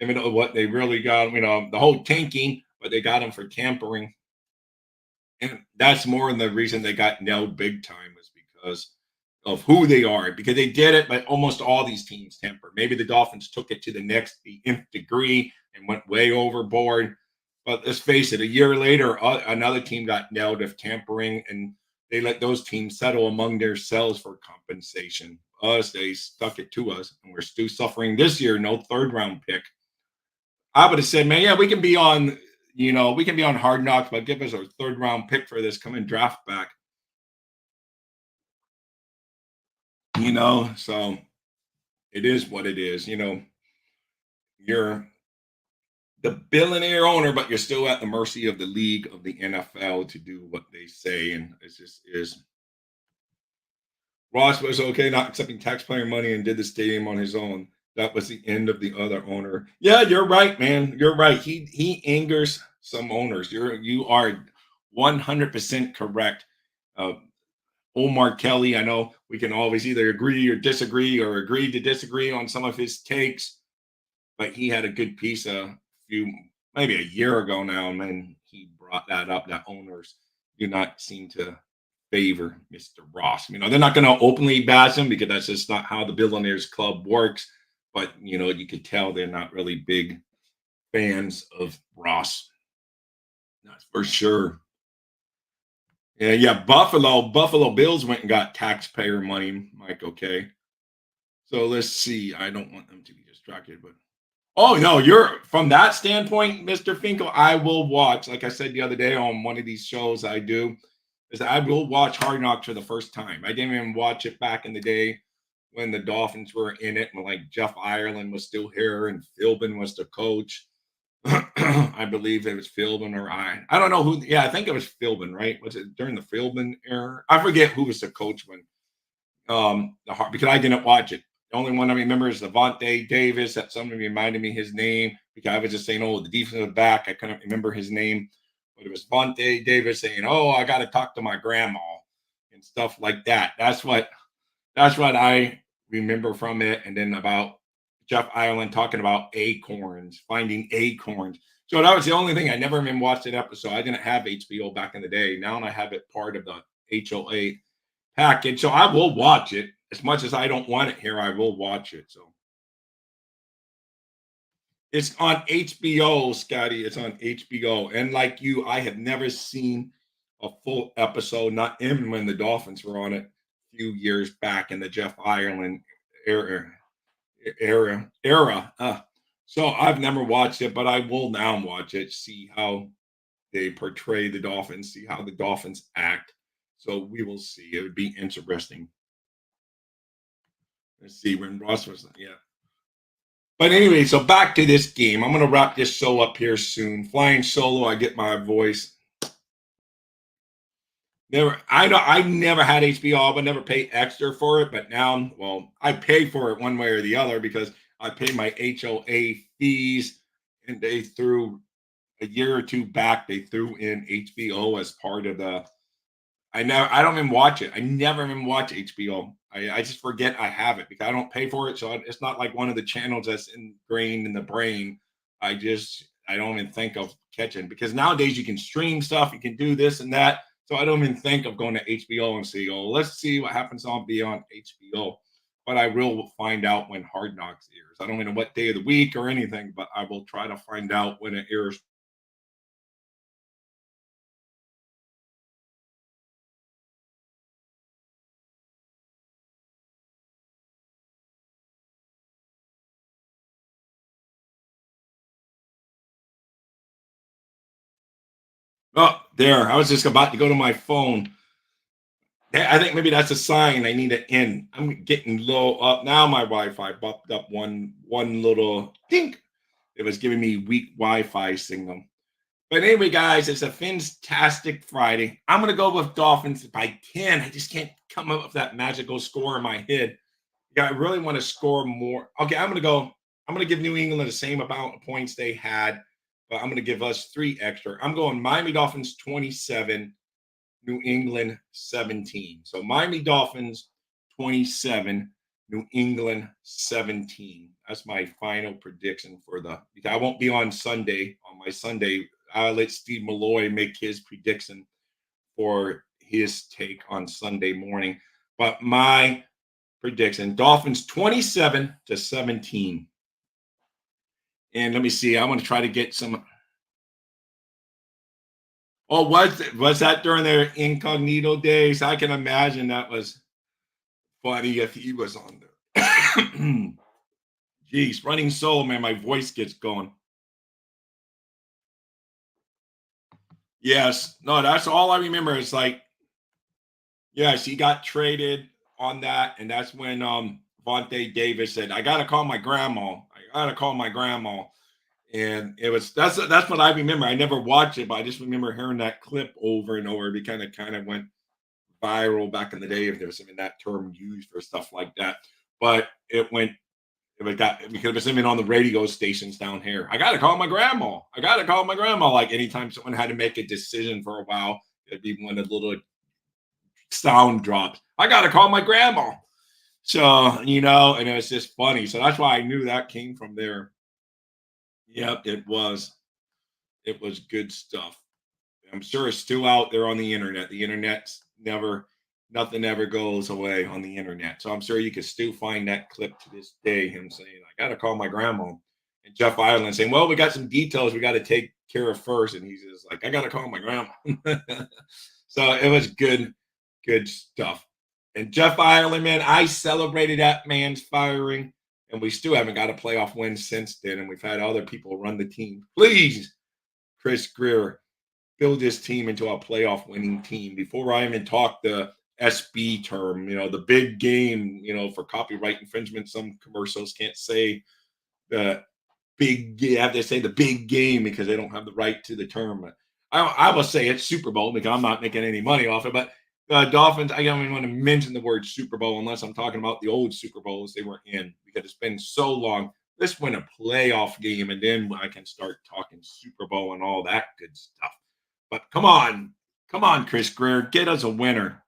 even though what they really got, the whole tanking, but they got him for tampering, and that's more than the reason they got nailed big time is because of who they are, because they did it, but almost all these teams tamper. Maybe the Dolphins took it to the nth degree and went way overboard. But let's face it, a year later, another team got nailed with tampering, and they let those teams settle among themselves for compensation. Us, they stuck it to us, and we're still suffering this year. No third round pick. I would have said, man, yeah, we can be on, Hard Knocks, but give us a third round pick for this coming draft back. So it is what it is. You're the billionaire owner, but you're still at the mercy of the league of the NFL to do what they say, and it just is. Ross was okay not accepting taxpayer money and did the stadium on his own. That was the end of the other owner. Yeah, you're right, man. You're right. He angers some owners. You are 100% correct. Uh, Omar Kelly, I know we can always either agree or disagree or agree to disagree on some of his takes, but he had a good piece maybe a year ago now, and he brought that up that owners do not seem to favor Mr. Ross. They're not going to openly bash him because that's just not how the Billionaires Club works. But, you could tell they're not really big fans of Ross. That's for sure. Yeah. Buffalo Bills went and got taxpayer money, Mike. Okay. So let's see. I don't want them to be distracted, but oh no, you're from that standpoint, Mr. Finkel. I will watch, like I said the other day on one of these shows I do, is I will watch Hard Knocks for the first time. I didn't even watch it back in the day when the Dolphins were in it, when like Jeff Ireland was still here and Philbin was the coach. I believe it was Philbin or I don't know who. Yeah, I think it was Philbin, right? Was it during the Philbin era? I forget who was the coach when because I didn't watch it. The only one I remember is Levante Davis. That somebody reminded me his name because I was just saying, oh, the defensive back. I couldn't remember his name, but it was Levante Davis saying, oh, I got to talk to my grandma and stuff like that. That's what I remember from it. And then about Jeff Ireland talking about acorns, finding acorns. So that was the only thing. I never even watched an episode. I didn't have HBO back in the day. Now I have it part of the HOA package. So I will watch it. As much as I don't want it here, I will watch it. So it's on HBO, Scotty. It's on HBO. And like you, I have never seen a full episode, not even when the Dolphins were on it a few years back in the Jeff Ireland era. So I've never watched it, but I will now watch it, see how they portray the Dolphins, see how the Dolphins act. So we will see. It would be interesting. Let's see when Ross was, yeah. But anyway, so back to this game. I'm going to wrap this show up here soon. Flying solo, I get my voice. I never had HBO, but never paid extra for it. But now, well, I pay for it one way or the other because I pay my HOA fees, and they threw a year or two back. They threw in HBO as part of the. I don't even watch it. I never even watch HBO. I just forget I have it because I don't pay for it. So it's not like one of the channels that's ingrained in the brain. I don't even think of catching because nowadays you can stream stuff, you can do this and that. So I don't even think of going to HBO and see, oh, let's see what happens on beyond HBO. But I will find out when Hard Knocks airs. I don't even know what day of the week or anything, but I will try to find out when it airs. Oh, there. I was just about to go to my phone. I think maybe that's a sign I need to end. I'm getting low up now. My Wi-Fi bumped up one little dink. It was giving me weak Wi-Fi signal. But anyway, guys, it's a fantastic Friday. I'm gonna go with Dolphins by 10. I just can't come up with that magical score in my head. Yeah, I really want to score more. Okay, I'm gonna go. I'm gonna give New England the same amount of points they had, but I'm gonna give us 3 extra. I'm going Miami Dolphins 27, New England 17. So Miami Dolphins 27, New England 17. That's my final prediction for the. I won't be on Sunday. On my Sunday, I'll let Steve Malloy make his prediction for his take on Sunday morning. But my prediction: Dolphins 27-17. And let me see. I want to try to get some. Oh, was that during their incognito days? I can imagine that was funny if he was on there. Jeez, running solo, man, my voice gets going. Yes, no, that's all I remember. It's like, yes, he got traded on that, and that's when Vontae Davis said, "I gotta call my grandma. I gotta call my grandma." And that's what I remember. I never watched it, but I just remember hearing that clip over and over. It kind of went viral back in the day if there was even that term used or stuff like that. But because it's even on the radio stations down here. I gotta call my grandma. I gotta call my grandma. Like anytime someone had to make a decision for a while, it'd be one of the little sound drops. I gotta call my grandma. So, and it was just funny. So that's why I knew that came from there. Yep, it was. It was good stuff. I'm sure it's still out there on the internet. The internet's nothing ever goes away on the internet. So I'm sure you can still find that clip to this day. Him saying, "I got to call my grandma," and Jeff Ireland saying, "Well, we got some details we got to take care of first," and he's just like, "I got to call my grandma." So it was good stuff. And Jeff Ireland, man, I celebrated that man's firing, and we still haven't got a playoff win since then. And we've had other people run the team. Please, Chris Greer, build this team into a playoff winning team before I even talk the SB term, the big game, for copyright infringement. Some commercials can't say the you have to say the big game because they don't have the right to the term. I will say it's Super Bowl because I'm not making any money off it. But Dolphins, I don't even want to mention the word Super Bowl unless I'm talking about the old Super Bowls they were in because it's been so long. Let's win a playoff game and then I can start talking Super Bowl and all that good stuff. But come on, Chris Greer, get us a winner.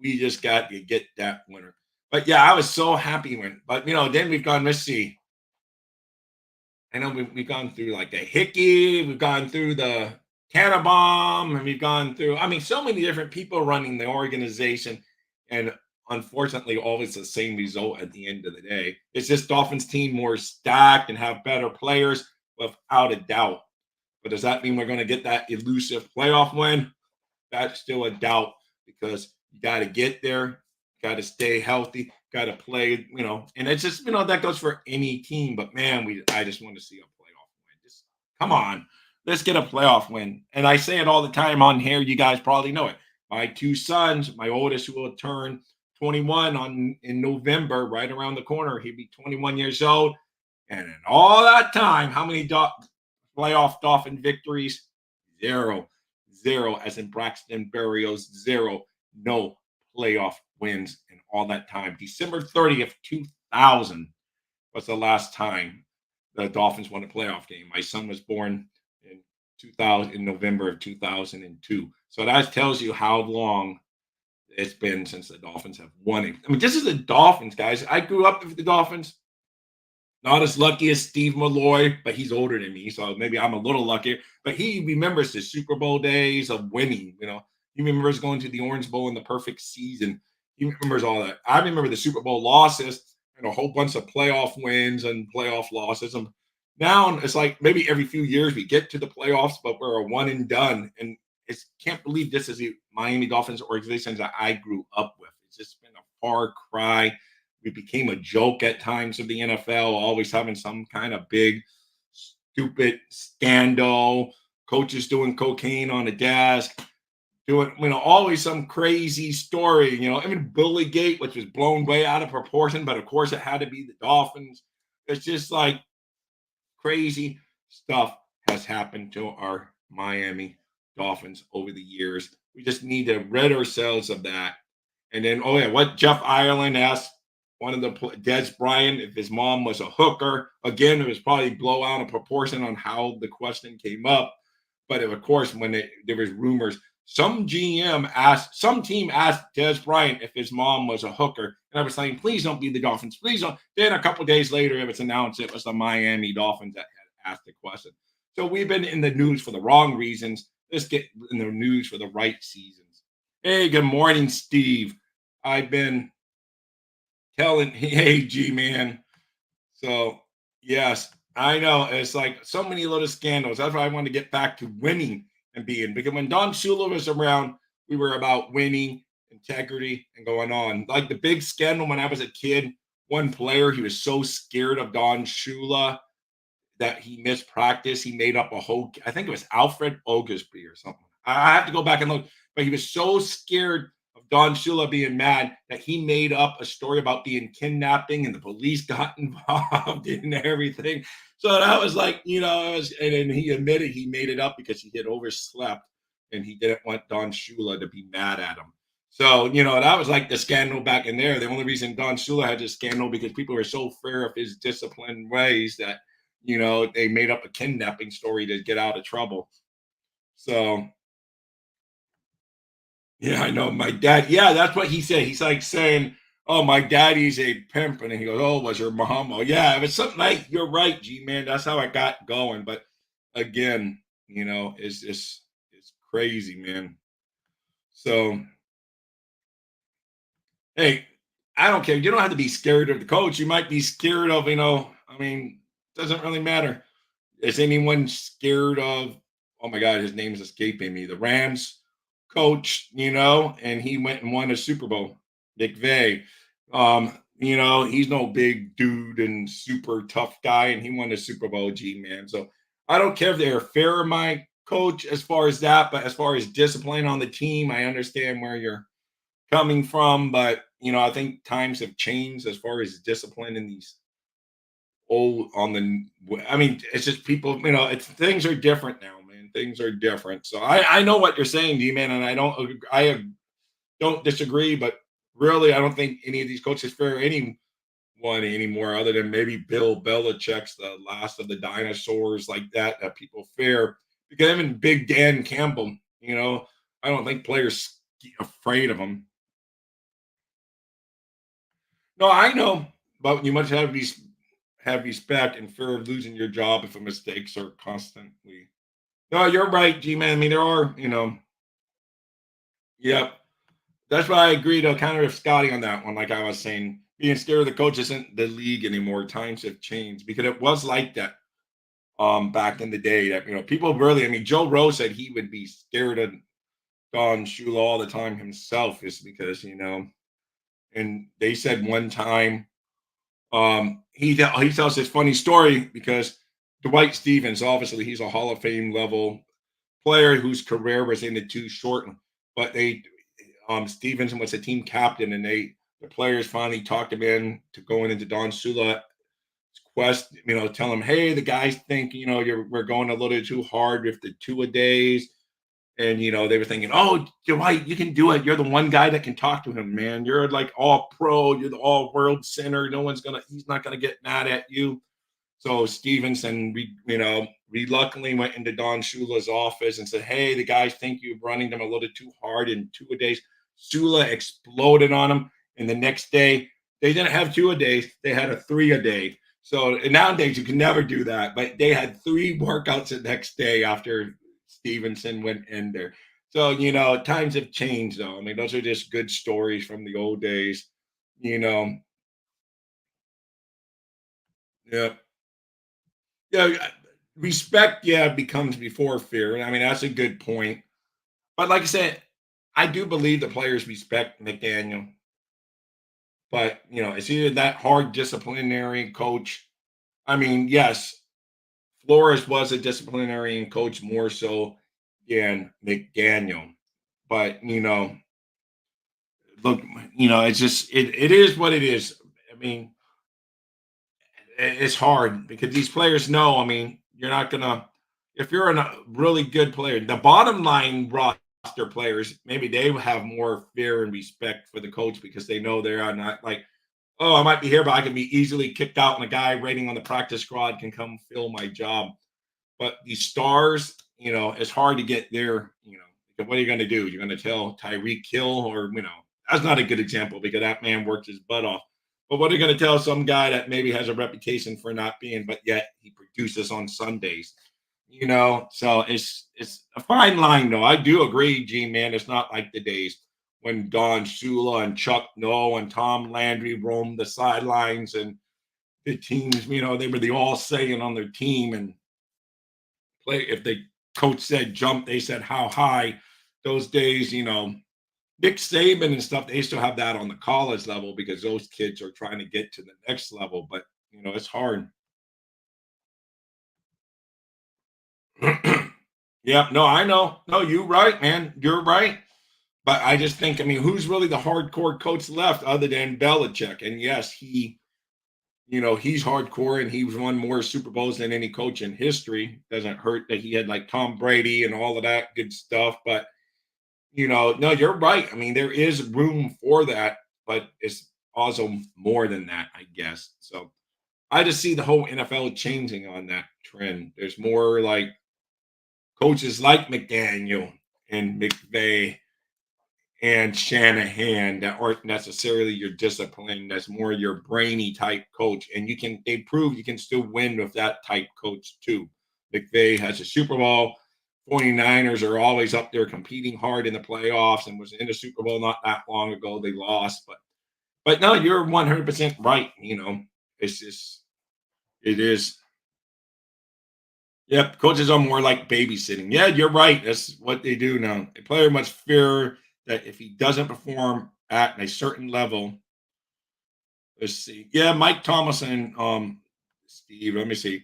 We just got to get that winner. But yeah, I was so happy when. But then we've gone. Let's see. I know we've gone through like the Hickey, we've gone through the Tannenbaum, and we've gone through, so many different people running the organization. And unfortunately, always the same result at the end of the day. It's just Dolphins team more stacked and have better players without a doubt. But does that mean we're going to get that elusive playoff win? That's still a doubt because you got to get there, got to stay healthy, got to play, and it's just, that goes for any team. But man, I just want to see a playoff win. Just come on, let's get a playoff win. And I say it all the time on here. You guys probably know it. My two sons, my oldest who will turn 21 in November, right around the corner, he'll be 21 years old. And in all that time, how many playoff Dolphin victories? Zero. Zero, as in Braxton Berrios, zero. No playoff wins in all that time. December 30th, 2000 was the last time the Dolphins won a playoff game. My son was born in 2000, in November of 2002. So that tells you how long it's been since the Dolphins have won it. This is the Dolphins, guys. I grew up with the Dolphins. Not as lucky as Steve Malloy, but he's older than me, so maybe I'm a little luckier. But he remembers the Super Bowl days of winning. He remembers going to the Orange Bowl in the perfect season. He remembers all that. I remember the Super Bowl losses and a whole bunch of playoff wins and playoff losses. And now it's like maybe every few years we get to the playoffs, but we're a one and done. And can't believe this is the Miami Dolphins organization that I grew up with. It's just been a far cry. We became a joke at times of the NFL, always having some kind of big, stupid scandal. Coaches doing cocaine on the desk, doing, always some crazy story. Even Bullygate, which was blown way out of proportion, but of course it had to be the Dolphins. It's just like crazy stuff has happened to our Miami Dolphins over the years. We just need to rid ourselves of that. And then, what Jeff Ireland asked one of the Des Bryant, if his mom was a hooker. Again, it was probably blow out of proportion on how the question came up. But of course, when there was rumors, some team asked Des Bryant if his mom was a hooker. And I was saying, please don't be the Dolphins. Please don't. Then a couple days later, it was announced it was the Miami Dolphins that had asked the question. So we've been in the news for the wrong reasons. Let's get in the news for the right seasons. Hey, good morning, Steve. I've been telling, hey, G-Man. So, yes, I know. It's like so many little scandals. That's why I want to get back to winning and being. Because when Don Shula was around, we were about winning, integrity, and going on. Like the big scandal when I was a kid, one player, he was so scared of Don Shula that he missed practice. He made up a whole, I think it was Alfred Oglesby or something. I have to go back and look. But he was so scared of Don Shula being mad that he made up a story about being kidnapping and the police got involved and everything. So that was like, and then he admitted he made it up because he had overslept and he didn't want Don Shula to be mad at him. So, that was like the scandal back in there. The only reason Don Shula had this scandal because people were so fear of his disciplined ways that, they made up a kidnapping story to get out of trouble. So, yeah, I know. My dad, yeah, that's what he said. He's like saying, oh, my daddy's a pimp. And he goes, oh, was your mom? Oh, yeah, if it's something like, you're right, G-Man. That's how I got going. But again, it's crazy, man. So, hey, I don't care. You don't have to be scared of the coach. You might be scared of, doesn't really matter. Is anyone scared of, oh my God, his name's escaping me, the Rams coach, and he went and won a Super Bowl. McVay. He's no big dude and super tough guy, and he won the Super Bowl, G man. So I don't care if they're fair or my coach as far as that, but as far as discipline on the team, I understand where you're coming from. But I think times have changed as far as discipline in these old on the I mean, it's just people, it's things are different now, man. Things are different. So I know what you're saying, D man, and I don't disagree, but really I don't think any of these coaches fair anyone anymore other than maybe Bill Belichick's the last of the dinosaurs like that people fear. Because even Big Dan Campbell, I don't think players afraid of him. No, I know, but you must have respect and fear of losing your job if mistakes are constantly. No, you're right, G man. I mean, there are, yep. That's why I agree to kind of with Scotty on that one. Like I was saying, being scared of the coach isn't the league anymore. Times have changed because it was like that back in the day that people really, I mean, Joe Rose said he would be scared of Don Shula all the time himself, is because, and they said one time he tells this funny story because Dwight Stevens, obviously he's a Hall of Fame level player whose career was in the too short, but Stevenson was a team captain, and the players finally talked him in to going into Don Shula's quest. Tell him, hey, the guys think we're going a little too hard with the two a days, and they were thinking, oh, Dwight, you can do it. You're the one guy that can talk to him, man. You're like all pro. You're the all world center. He's not gonna get mad at you. So Stevenson, reluctantly went into Don Shula's office and said, "Hey, the guys think you're running them a little too hard in two a days." Shula exploded on him, and the next day they didn't have two a days; they had a three a day. So and nowadays you can never do that, but they had three workouts the next day after Stevenson went in there. So times have changed, though. I mean, those are just good stories from the old days. You know, yeah. Yeah, respect, yeah, becomes before fear. I mean, that's a good point. But like I said, I do believe the players respect McDaniel. But it's either that hard disciplinary coach. I mean, yes, Flores was a disciplinarian coach more so than McDaniel. But look, it's just it is what it is. I mean, it's hard because these players know. I mean, you're not gonna if you're a really good player. The bottom line roster players, maybe they have more fear and respect for the coach because they know they are not like, oh, I might be here, but I can be easily kicked out, and a guy rating on the practice squad can come fill my job. But these stars, it's hard to get there. What are you going to do? You're going to tell Tyreek Hill, or that's not a good example because that man worked his butt off. But what are you going to tell some guy that maybe has a reputation for not being, but yet he produces on Sundays? So it's a fine line, though. I do agree, G man. It's not like the days when Don Shula and Chuck Noll and Tom Landry roamed the sidelines and the teams, they were the all saying on their team and play. If the coach said jump, they said how high. Those days, Nick Saban and stuff, they still have that on the college level because those kids are trying to get to the next level. But it's hard. Yeah, no, I know. No, you're right, man. You're right. But I just think, I mean, who's really the hardcore coach left other than Belichick? And yes, he's hardcore and he's won more Super Bowls than any coach in history. Doesn't hurt that he had like Tom Brady and all of that good stuff. But, no, you're right. I mean, there is room for that, but it's also more than that, I guess. So I just see the whole NFL changing on that trend. There's more like coaches like McDaniel and McVay and Shanahan that aren't necessarily your discipline. That's more your brainy type coach. And they prove you can still win with that type coach too. McVay has a Super Bowl. 49ers are always up there competing hard in the playoffs and was in the Super Bowl not that long ago. They lost, but no, you're 100% right. It's just it is Yep, coaches are more like babysitting. Yeah, you're right. That's what they do now. A player must fear that if he doesn't perform at a certain level, let's see. Yeah, Mike Thomason, Steve, let me see.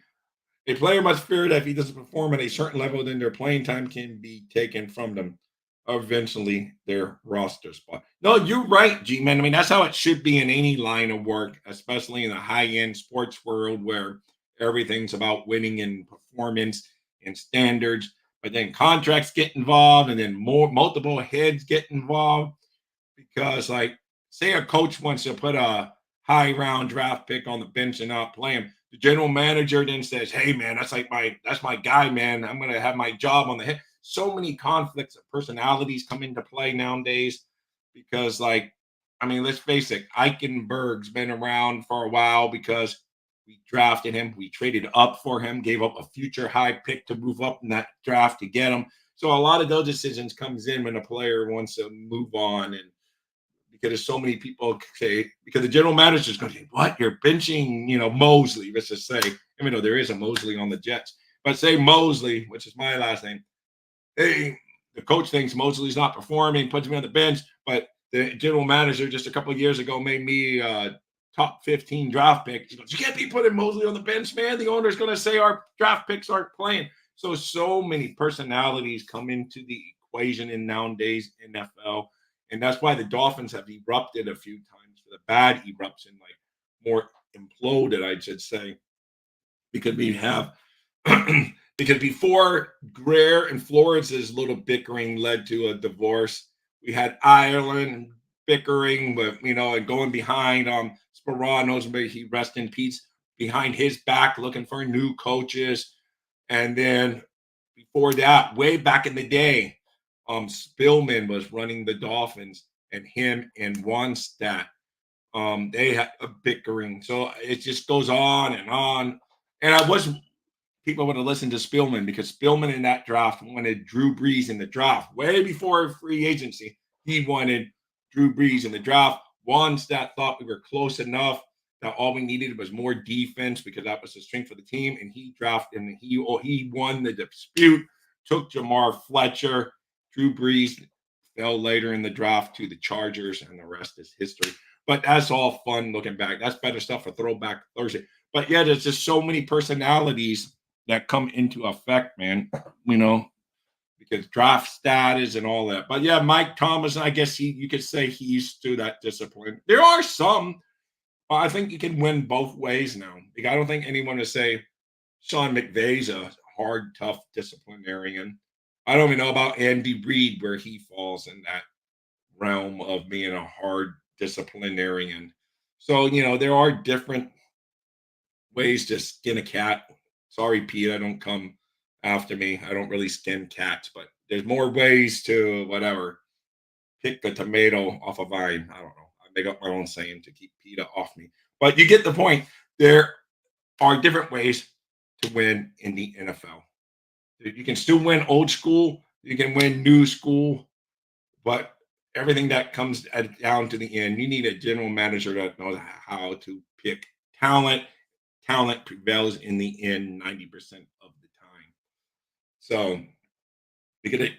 A player must fear that if he doesn't perform at a certain level, then their playing time can be taken from them, eventually their roster spot. No, you're right, G man. I mean, that's how it should be in any line of work, especially in the high end sports world where everything's about winning and performance and standards. But then contracts get involved, and then more multiple heads get involved because, like, say a coach wants to put a high round draft pick on the bench and not play him. The general manager then says, "Hey, man, that's my guy, man. I'm gonna have my job on the head." So many conflicts of personalities come into play nowadays because, like, I mean, let's face it, Eichenberg's been around for a while because we drafted him, we traded up for him, gave up a future high pick to move up in that draft to get him. So a lot of those decisions comes in when a player wants to move on, and because there's so many people say, because the general manager is going to say, "What, you're benching, Mosley?" Let's just say, even though there is a Mosley on the Jets, but say Mosley, which is my last name. Hey, the coach thinks Mosley's not performing, puts me on the bench, but the general manager just a couple of years ago made me top 15 draft pick. He goes, "You can't be putting Mosley on the bench, man. The owner's going to say our draft picks aren't playing." So many personalities come into the equation in nowadays NFL, and that's why the Dolphins have erupted a few times for the bad eruption, like more imploded, I should say, because we have because before Greer and Florence's little bickering led to a divorce, we had Ireland bickering with, and going behind Sperano's, may he rest in peace, behind his back looking for new coaches. And then before that, way back in the day, Spillman was running the Dolphins, and him and Wannstedt, they had a bickering. So it just goes on and on. And I was people would have listened to Spillman because Spillman in that draft wanted Drew Brees in the draft way before free agency. He wanted Drew Brees in the draft. Wannstedt thought we were close enough that all we needed was more defense because that was the strength of the team. And he drafted and he won the dispute, took Jamar Fletcher. Drew Brees fell later in the draft to the Chargers, and the rest is history. But that's all fun looking back. That's better stuff for Throwback Thursday. But yeah, there's just so many personalities that come into effect, man. You know, because draft status and all that. But yeah, Mike Thomas, I guess you could say he's to that discipline. There are some, but I think you can win both ways now. Like, I don't think anyone would say Sean McVay's a hard, tough disciplinarian. I don't even know about Andy Reid where he falls in that realm of being a hard disciplinarian. So, there are different ways to skin a cat. Sorry, Pete, I don't come after me. I don't really skin cats, but there's more ways to whatever pick the tomato off a vine. I don't know. I make up my own saying to keep PETA off me. But you get the point. There are different ways to win in the NFL. You can still win old school, you can win new school, but everything that comes down to the end, you need a general manager that knows how to pick talent. Talent prevails in the end 90% of the time. So because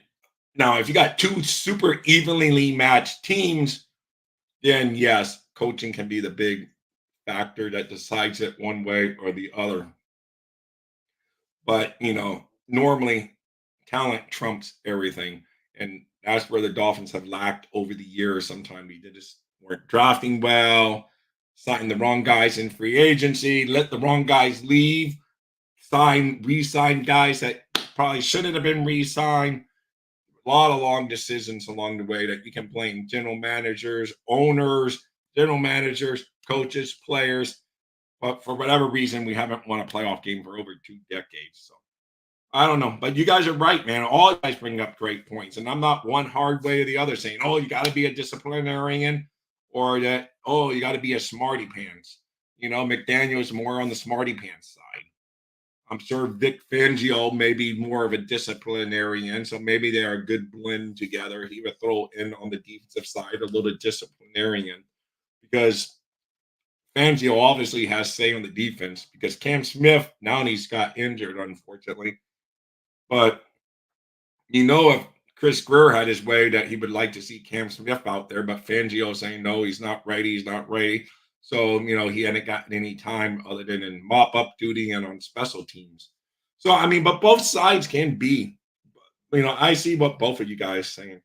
now, if you got two super evenly matched teams, then yes, coaching can be the big factor that decides it one way or the other. But normally talent trumps everything, and that's where the Dolphins have lacked over the years. Sometimes they just weren't drafting well, signing the wrong guys in free agency, let the wrong guys leave, re-sign guys that probably shouldn't have been re-signed. A lot of long decisions along the way that you can blame general managers, owners, coaches, players. But for whatever reason, we haven't won a playoff game for over 2 decades. So I don't know. But you guys are right, man. All you guys bring up great points. And I'm not one hard way or the other saying, oh, you got to be a disciplinarian or that, oh, you got to be a smarty pants. McDaniel's more on the smarty pants side. I'm sure Vic Fangio may be more of a disciplinarian, so maybe they're a good blend together. He would throw in on the defensive side a little disciplinarian because Fangio obviously has say on the defense because Cam Smith now he's got injured, unfortunately. But if Chris Greer had his way that he would like to see Cam Smith out there, but Fangio saying no, he's not ready, he's not ready. So, he hadn't gotten any time other than in mop up duty and on special teams. So, I mean, but both sides can be, I see what both of you guys saying.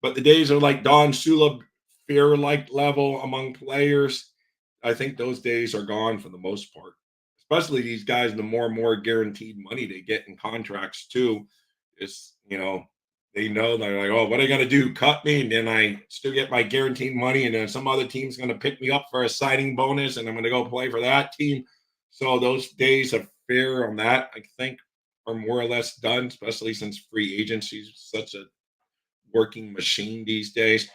But the days are like Don Shula fear like level among players. I think those days are gone for the most part. Especially these guys, the more and more guaranteed money they get in contracts too. Is they know they're like, oh, what are you gonna do? Cut me, and then I still get my guaranteed money, and then some other team's gonna pick me up for a signing bonus, and I'm gonna go play for that team. So those days of fear on that, I think, are more or less done, especially since free agency is such a working machine these days.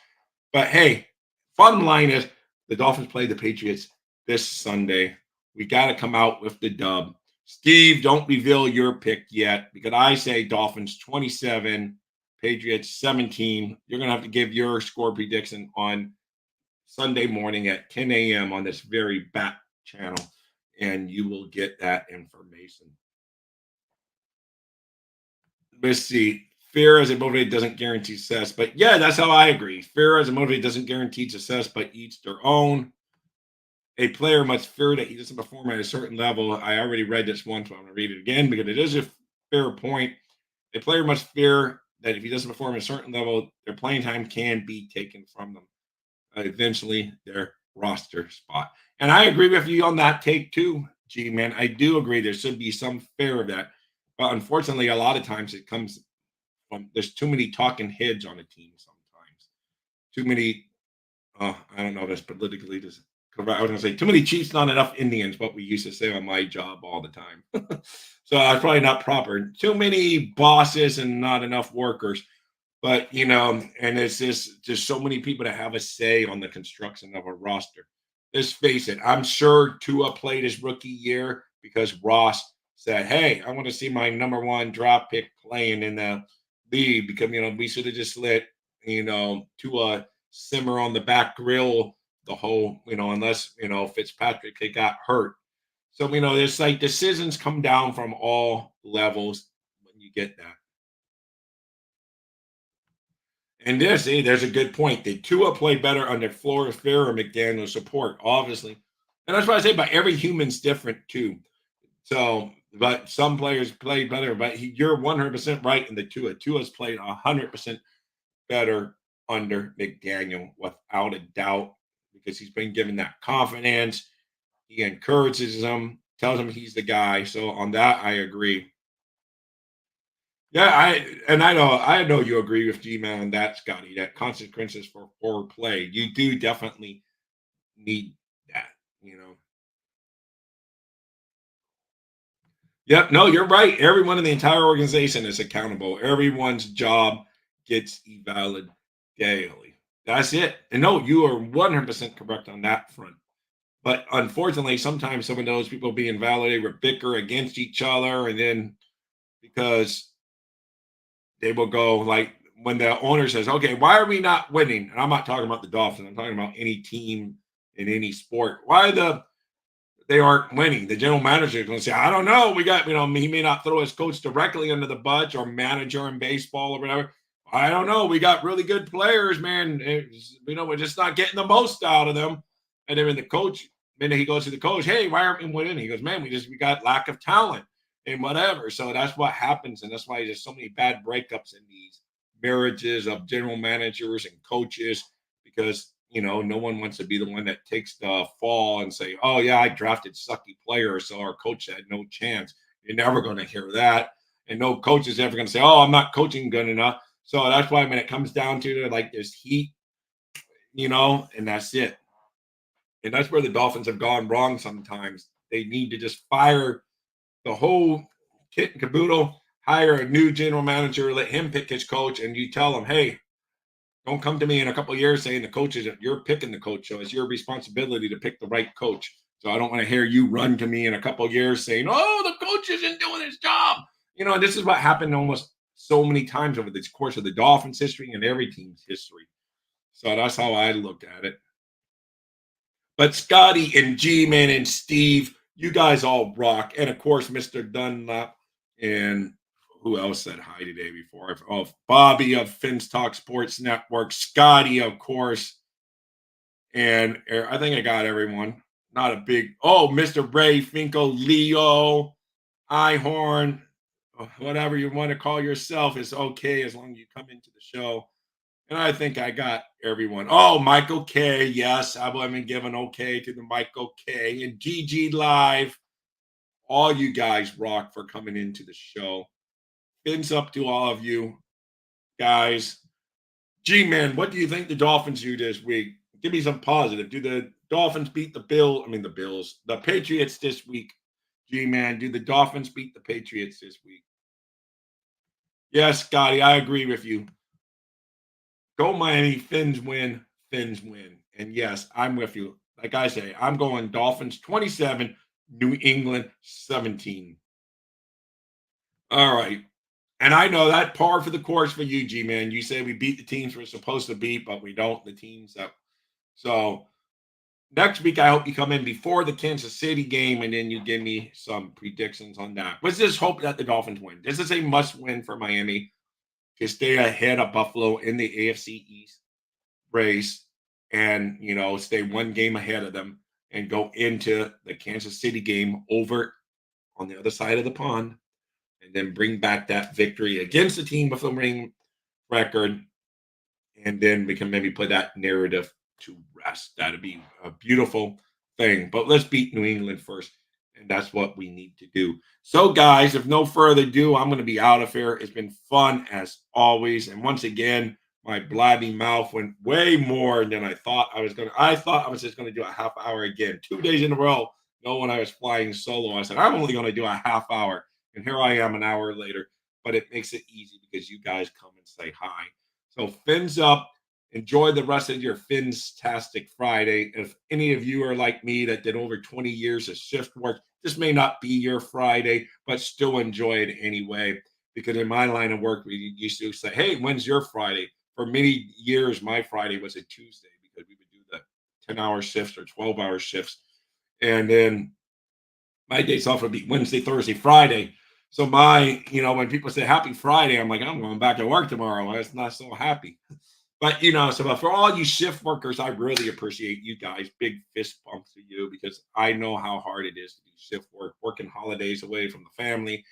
But hey, fun line is the Dolphins play the Patriots this Sunday. We got to come out with the dub. Steve, don't reveal your pick yet because I say Dolphins 27, Patriots 17. You're going to have to give your score prediction on Sunday morning at 10 a.m. on this very back channel, and you will get that information. Let's see. Fear as a motivator doesn't guarantee success. But yeah, that's how I agree. Fear as a motivator doesn't guarantee success, but each their own. A player must fear that he doesn't perform at a certain level. I already read this once, but I'm going to read it again because it is a fair point. A player must fear that if he doesn't perform at a certain level, their playing time can be taken from them. Eventually, their roster spot. And I agree with you on that take too, G man. I do agree there should be some fear of that. But unfortunately, a lot of times it comes there's too many talking heads on a team sometimes. Too many, I don't know if that's politically correct. I was going to say too many Chiefs, not enough Indians, what we used to say on my job all the time. So that's probably not proper. Too many bosses and not enough workers. But, and it's just so many people that have a say on the construction of a roster. Let's face it, I'm sure Tua played his rookie year because Ross said, hey, I want to see my number one draft pick playing in the league because, we should have just let, Tua simmer on the back grill the whole, unless, Fitzpatrick had got hurt. So, there's like decisions come down from all levels when you get that. And there's a good point. The Tua played better under Flores Fair or McDaniel's support, obviously. And that's what I say, but every human's different too. So, but some players played better, but you're 100% right in the Tua. Tua's played 100% better under McDaniel without a doubt because he's been given that confidence. He encourages him, tells him he's the guy. So on that, I agree. Yeah, I know you agree with G Man on that, Scotty. That consequences for poor play. You do definitely need that, you know. Yep, no, you're right. Everyone in the entire organization is accountable. Everyone's job gets evaluated daily. That's it. And no, you are 100% correct on that front. But unfortunately, sometimes some of those people being validated will bicker against each other, and then because they will go like when the owner says, "Okay, why are we not winning?" And I'm not talking about the Dolphins. I'm talking about any team in any sport. Why they aren't winning? The general manager is going to say, "I don't know. We got he may not throw his coach directly under the bus or manager in baseball or whatever. I don't know. We got really good players, man. We're just not getting the most out of them." And then when the coach, then he goes to the coach, "Hey, why aren't we winning?" He goes, "Man, we got lack of talent." And whatever. So that's what happens. And that's why there's so many bad breakups in these marriages of general managers and coaches because, no one wants to be the one that takes the fall and say, oh, yeah, I drafted sucky players. So our coach had no chance. You're never going to hear that. And no coach is ever going to say, oh, I'm not coaching good enough. So that's why when it comes down to it, like this heat, and that's it. And that's where the Dolphins have gone wrong sometimes. They need to just fire the whole kit and caboodle, hire a new general manager, let him pick his coach, and you tell him, hey, don't come to me in a couple of years saying the coach isn't, you're picking the coach. So it's your responsibility to pick the right coach. So I don't want to hear you run to me in a couple of years saying, oh, the coach isn't doing his job. And this is what happened almost so many times over the course of the Dolphins' history and every team's history. So that's how I look at it. But Scotty and G-Man and Steve, you guys all rock. And of course, Mr. Dunlap and who else said hi today before? Oh, Bobby of Fins Talk Sports Network, Scotty, of course. And I think I got everyone. Not a big, Mr. Ray, Finkel, Leo, Ihorn, whatever you want to call yourself is okay as long as you come into the show. And I think I got everyone. Oh, Michael K. Yes, I've been given okay to the Michael K. And GG Live. All you guys rock for coming into the show. Fins up to all of you guys. G-Man, what do you think the Dolphins do this week? Give me some positive. Do the Dolphins beat the Bills, the Patriots this week? G-Man, do the Dolphins beat the Patriots this week? Yes, Scotty, I agree with you. Go Miami, Fins win. And yes, I'm with you. Like I say, I'm going Dolphins 27, New England 17. All right. And I know that par for the course for you, G-Man. You say we beat the teams we're supposed to beat, but we don't. The teams that. So next week, I hope you come in before the Kansas City game, and then you give me some predictions on that. Let's just hope that the Dolphins win. This is a must-win for Miami to stay ahead of Buffalo in the AFC East race and, stay one game ahead of them and go into the Kansas City game over on the other side of the pond and then bring back that victory against the team with a winning record. And then we can maybe put that narrative to rest. That'd be a beautiful thing. But let's beat New England first. And that's what we need to do. So, guys, if no further ado, I'm going to be out of here. It's been fun as always. And once again, my blabby mouth went way more than I thought I was going to. I thought I was just going to do a half hour again. 2 days in a row. When I was flying solo, I said, I'm only going to do a half hour. And here I am an hour later. But it makes it easy because you guys come and say hi. So, fins up. Enjoy the rest of your Fins-tastic Friday. If any of you are like me that did over 20 years of shift work, this may not be your Friday, but still enjoy it anyway. Because in my line of work, we used to say, hey, when's your Friday? For many years, my Friday was a Tuesday because we would do the 10-hour shifts or 12-hour shifts. And then my days off would be Wednesday, Thursday, Friday. So when people say happy Friday, I'm like, I'm going back to work tomorrow. I was not so happy. But, so for all you shift workers, I really appreciate you guys. Big fist bump to you because I know how hard it is to do shift work, working holidays away from the family,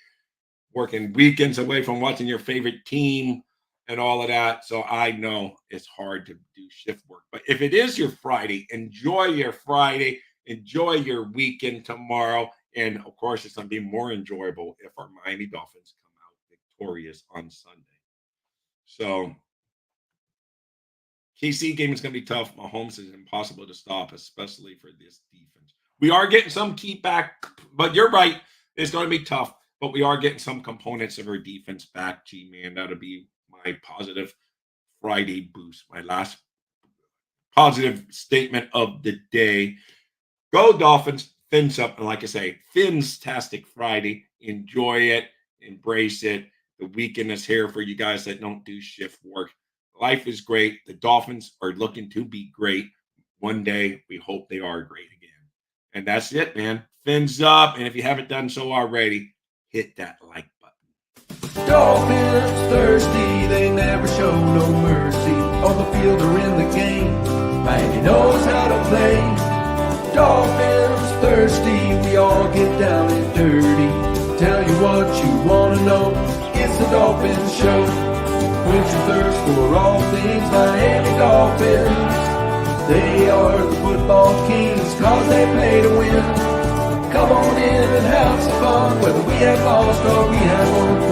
working weekends away from watching your favorite team and all of that. So I know it's hard to do shift work. But if it is your Friday, enjoy your Friday. Enjoy your weekend tomorrow. And, of course, it's going to be more enjoyable if our Miami Dolphins come out victorious on Sunday. So KC game is going to be tough. Mahomes is impossible to stop, especially for this defense. We are getting some key back, but you're right. It's going to be tough, but we are getting some components of our defense back. G-Man, that'll be my positive Friday boost, my last positive statement of the day. Go Dolphins, fins up. And like I say, Fins-tastic Friday. Enjoy it. Embrace it. The weekend is here for you guys that don't do shift work. Life is great. The Dolphins are looking to be great. One day, we hope they are great again. And that's it, man. Fins up. And if you haven't done so already, hit that like button. Dolphins thirsty, they never show no mercy. On the field or in the game, Miami knows how to play. Dolphins thirsty, we all get down and dirty. Tell you what you want to know, it's the Dolphins Show. Quench your thirst for all things Miami Dolphins. They are the football kings, cause they play to win. Come on in and have some fun, whether we have lost or we have won.